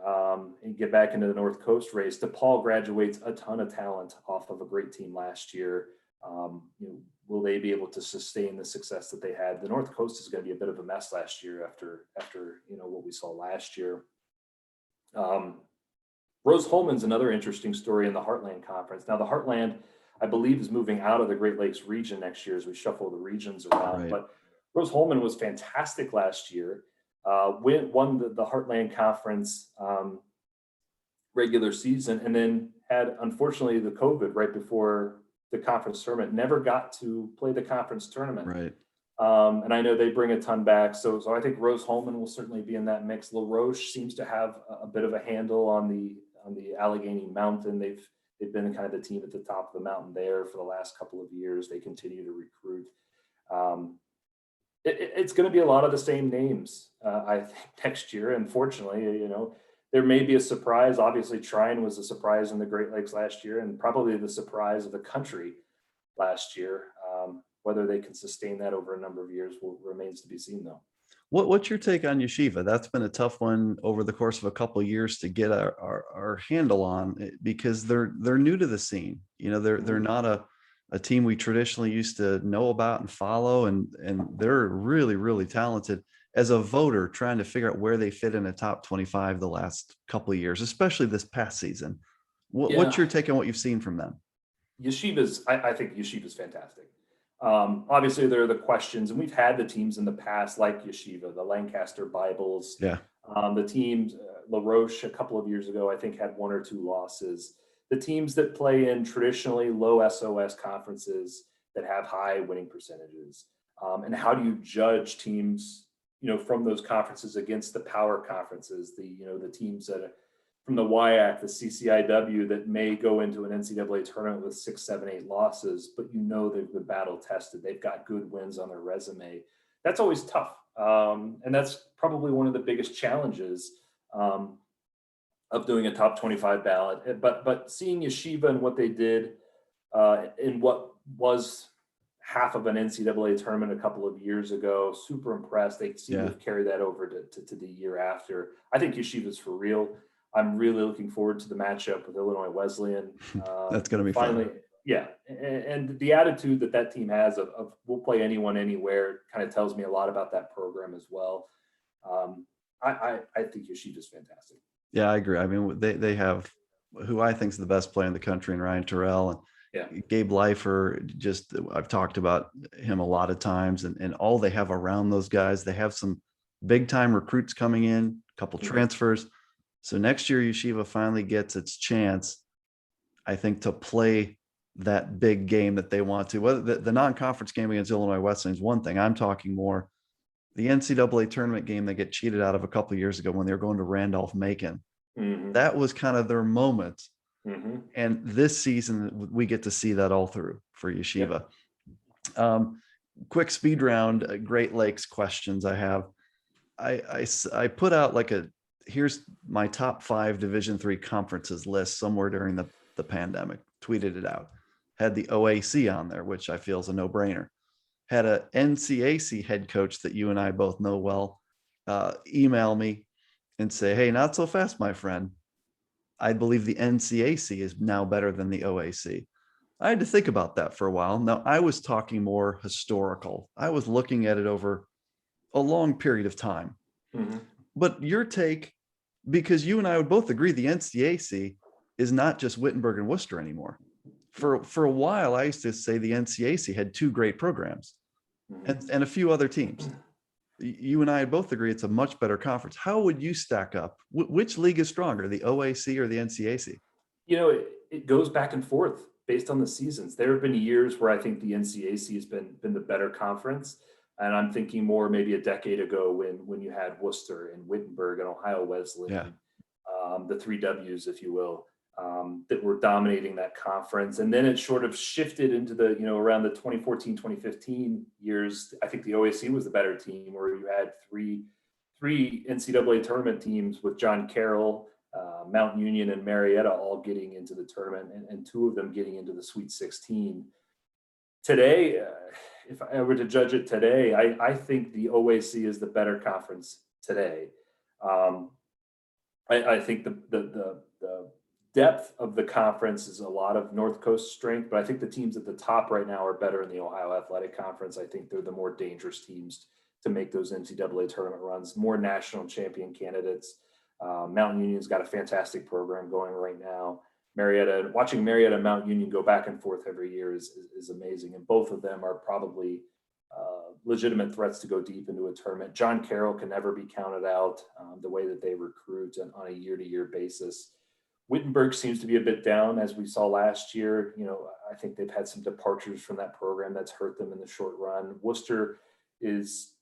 and get back into the North Coast race? DePaul graduates a ton of talent off of a great team last year. Will they be able to sustain the success that they had? The North Coast is going to be a bit of a mess last year after what we saw last year. Rose Holman's another interesting story in the Heartland Conference. Now, the Heartland, I believe, is moving out of the Great Lakes region next year as we shuffle the regions around. Right. But Rose Holman was fantastic last year. Won the Heartland Conference regular season, and then had, unfortunately, the COVID right before the conference tournament. Never got to play the conference tournament. Right. And I know they bring a ton back. So I think Rose Holman will certainly be in that mix. La Roche seems to have a bit of a handle on the Allegheny Mountain. They've been kind of the team at the top of the mountain there for the last couple of years. They continue to recruit. It's going to be a lot of the same names, I think, next year. Unfortunately, there may be a surprise. Obviously, Trine was a surprise in the Great Lakes last year, and probably the surprise of the country last year. Whether they can sustain that over a number of years remains to be seen, though. What's your take on Yeshiva? That's been a tough one over the course of a couple of years to get our handle on, because they're new to the scene. They're not a team we traditionally used to know about and follow, and they're really, really talented. As a voter, trying to figure out where they fit in a top 25 the last couple of years, especially this past season. What's your take on what you've seen from them? I think Yeshiva's fantastic. Obviously, there are the questions, and we've had the teams in the past like Yeshiva, the Lancaster Bibles, Yeah. the teams, La Roche a couple of years ago, I think, had 1 or 2 losses. The teams that play in traditionally low SOS conferences that have high winning percentages. And how do you judge teams, from those conferences against the power conferences, the teams that from the WIAC, the CCIW, that may go into an NCAA tournament with 6, 7, 8 losses, but they've been battle tested. They've got good wins on their resume. That's always tough. And that's probably one of the biggest challenges of doing a top 25 ballot. But seeing Yeshiva and what they did in what was half of an NCAA tournament a couple of years ago, super impressed. They seem to have carried that over to the year after. I think Yeshiva's for real. I'm really looking forward to the matchup with Illinois Wesleyan. That's going to be finally fun. Yeah, and the attitude that team has of we'll play anyone anywhere kind of tells me a lot about that program as well. I think Yeshiva's fantastic. Yeah, I agree. I mean, they have who I think is the best player in the country, and Ryan Terrell, Yeah. and Gabe Leifer. Just, I've talked about him a lot of times, and all they have around those guys. They have some big time recruits coming in, a couple transfers. So next year, Yeshiva finally gets its chance, I think, to play that big game that they want to. Whether the non-conference game against Illinois Wesleyan is one thing. I'm talking more the NCAA tournament game they get cheated out of a couple of years ago when they were going to Randolph-Macon. That was kind of their moment. And this season, we get to see that all through for Yeshiva. Quick speed round, Great Lakes questions I have. I put out like here's my top 5 Division III conferences list somewhere during the pandemic, tweeted it out, had the OAC on there, which I feel is a no-brainer. Had a NCAC head coach that you and I both know well email me and say, hey, not so fast, my friend. I believe the NCAC is now better than the OAC. I had to think about that for a while. Now, I was talking more historical. I was looking at it over a long period of time. But your take, because you and I would both agree the NCAC is not just Wittenberg and Worcester anymore. For a while, I used to say the NCAC had 2 great programs and a few other teams. You and I both agree it's a much better conference. How would you stack up? Which league is stronger, the OAC or the NCAC? It goes back and forth based on the seasons. There have been years where I think the NCAC has been the better conference. And I'm thinking more maybe a decade ago when you had Worcester and Wittenberg and Ohio Wesleyan, the 3 Ws, if you will, that were dominating that conference. And then it sort of shifted into around the 2014, 2015 years. I think the OAC was the better team, where you had three NCAA tournament teams with John Carroll, Mount Union, and Marietta all getting into the tournament, and 2 of them getting into the Sweet 16. Today, if I were to judge it today, I think the OAC is the better conference today. I think the depth of the conference is a lot of North Coast strength, but I think the teams at the top right now are better in the Ohio Athletic Conference. I think they're the more dangerous teams to make those NCAA tournament runs, more national champion candidates. Mount Union's got a fantastic program going right now. Watching Marietta and Mount Union go back and forth every year is amazing. And both of them are probably legitimate threats to go deep into a tournament. John Carroll can never be counted out, the way that they recruit on a year-to-year basis. Wittenberg seems to be a bit down, as we saw last year. I think they've had some departures from that program that's hurt them in the short run. Worcester is,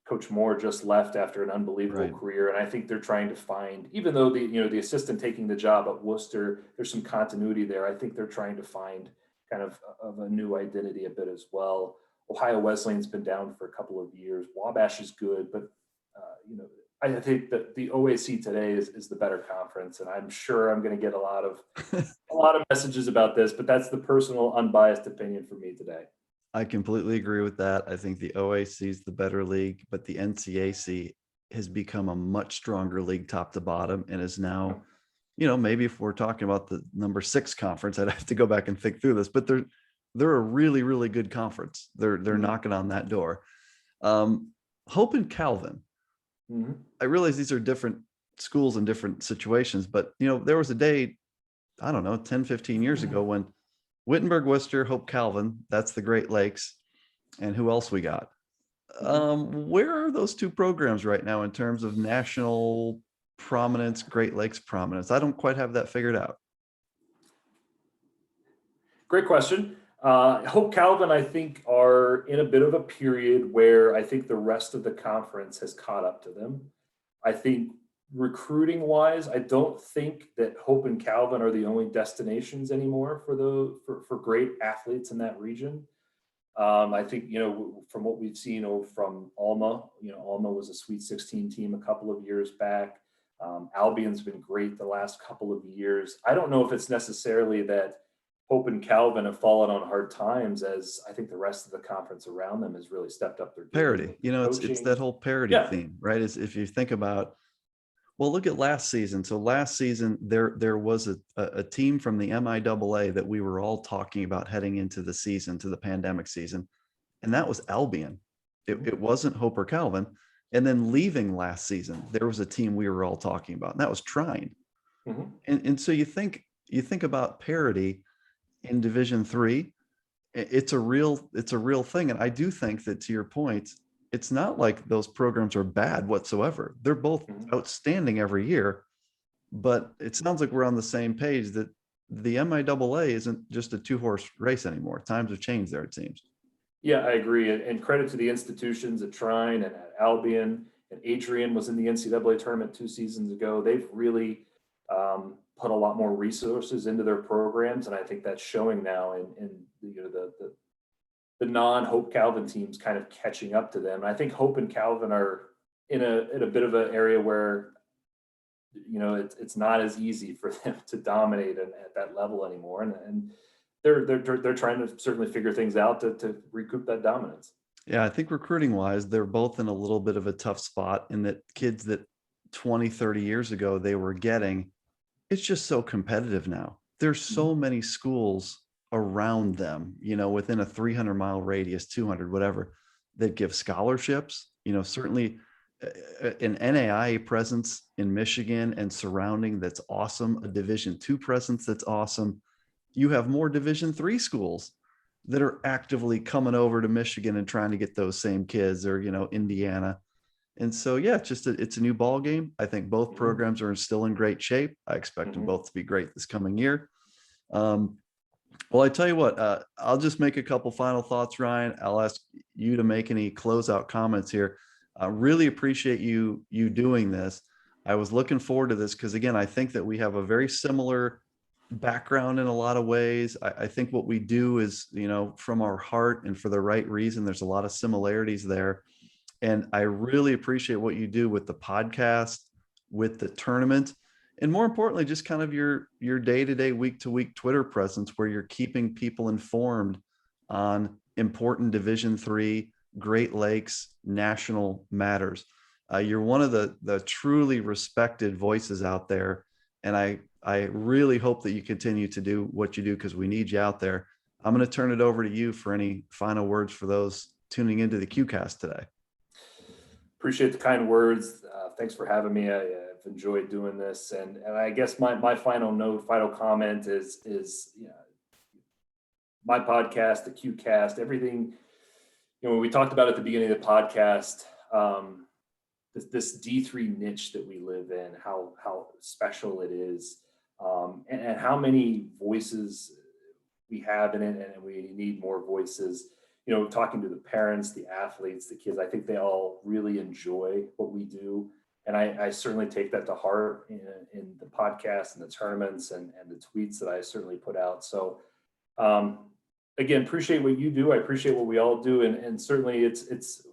Coach Moore just left after an unbelievable career, and I think they're trying to find, even though the assistant taking the job at Worcester, there's some continuity there. I think they're trying to find kind of a new identity a bit as well. Ohio Wesleyan's been down for a couple of years. Wabash is good, but I think that the OAC today is the better conference, and I'm sure I'm going to get a lot of messages about this, but that's the personal, unbiased opinion for me today. I completely agree with that. I think the OAC is the better league, but the NCAC has become a much stronger league top to bottom, and is now, maybe if we're talking about the number 6 conference, I'd have to go back and think through this, but they're a really, really good conference. They're knocking on that door. Hope and Calvin. I realize these are different schools in different situations, but there was a day, I don't know, 10, 15 years ago when Wittenberg, Worcester, Hope, Calvin, that's the Great Lakes. And who else we got? Where are those 2 programs right now in terms of national prominence, Great Lakes prominence? I don't quite have that figured out. Great question. Hope Calvin, I think, are in a bit of a period where I think the rest of the conference has caught up to them. I think recruiting wise, I don't think that Hope and Calvin are the only destinations anymore for great athletes in that region. I think, from what we've seen from Alma, Alma was a Sweet 16 team a couple of years back. Albion's been great the last couple of years. I don't know if it's necessarily that Hope and Calvin have fallen on hard times, as I think the rest of the conference around them has really stepped up their game. Parity. It's that whole parity theme, right? Is if you think about, well, look at last season. So last season, there was a team from the MIAA that we were all talking about heading into the season, to the pandemic season, and that was Albion. It wasn't Hope or Calvin. And then leaving last season, there was a team we were all talking about, and that was Trine. And so you think about parity in Division III. It's a real thing. And I do think that, to your point, it's not like those programs are bad whatsoever. They're both outstanding every year. But it sounds like we're on the same page that the MIAA isn't just a 2-horse race anymore. Times have changed there, it seems. Yeah, I agree. And credit to the institutions at Trine and at Albion, and Adrian was in the NCAA tournament 2 seasons ago. They've really put a lot more resources into their programs, and I think that's showing now in the non-Hope Calvin teams kind of catching up to them. And I think Hope and Calvin are in a bit of an area where it's not as easy for them to dominate at that level anymore, and they're trying to certainly figure things out to recoup that dominance. Yeah, I think recruiting wise, they're both in a little bit of a tough spot in that kids that 20, 30 years ago they were getting, it's just so competitive now. There's so many schools around them, within a 300-mile radius, 200, whatever, that give scholarships, certainly an NAIA presence in Michigan and surrounding that's awesome, a Division II presence that's awesome. You have more Division III schools that are actively coming over to Michigan and trying to get those same kids, or Indiana. And so yeah, it's a new ball game. I think both programs are still in great shape. I expect them both to be great this coming year. Well, I tell you what, I'll just make a couple final thoughts, Ryan. I'll ask you to make any closeout comments here. I really appreciate you doing this. I was looking forward to this because, again, I think that we have a very similar background in a lot of ways. I think what we do is, from our heart and for the right reason. There's a lot of similarities there. And I really appreciate what you do with the podcast, with the tournament, and more importantly, just kind of your day-to-day, week-to-week Twitter presence, where you're keeping people informed on important Division III, Great Lakes, national matters. You're one of the truly respected voices out there. And I really hope that you continue to do what you do, because we need you out there. I'm going to turn it over to you for any final words for those tuning into the QCast today. Appreciate the kind words. Thanks for having me. I've enjoyed doing this. And I guess my final comment is my podcast, the QCast, everything, when we talked about at the beginning of the podcast, this D3 niche that we live in, how special it is, and how many voices we have in it, and we need more voices. Talking to the parents, the athletes, the kids, I think they all really enjoy what we do. And I certainly take that to heart in the podcast and the tournaments and the tweets that I certainly put out. So again, appreciate what you do. I appreciate what we all do. And certainly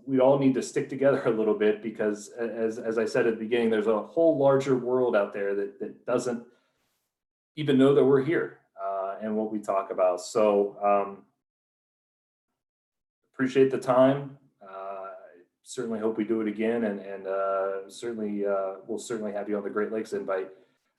we all need to stick together a little bit, because as I said at the beginning, there's a whole larger world out there that doesn't even know that we're here and what we talk about. So appreciate the time. Certainly hope we do it again, and certainly we'll certainly have you on the Great Lakes invite,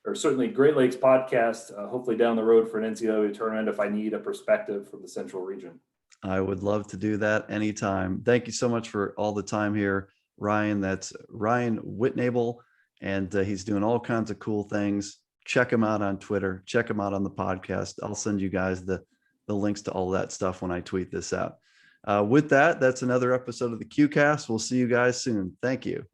or certainly Great Lakes podcast, hopefully down the road for an NCAA tournament if I need a perspective from the Central region. I would love to do that anytime. Thank you so much for all the time here, Ryan. That's Ryan Whitnable, and he's doing all kinds of cool things. Check him out on Twitter. Check him out on the podcast. I'll send you guys the links to all that stuff when I tweet this out. With that, that's another episode of the QCast. We'll see you guys soon. Thank you.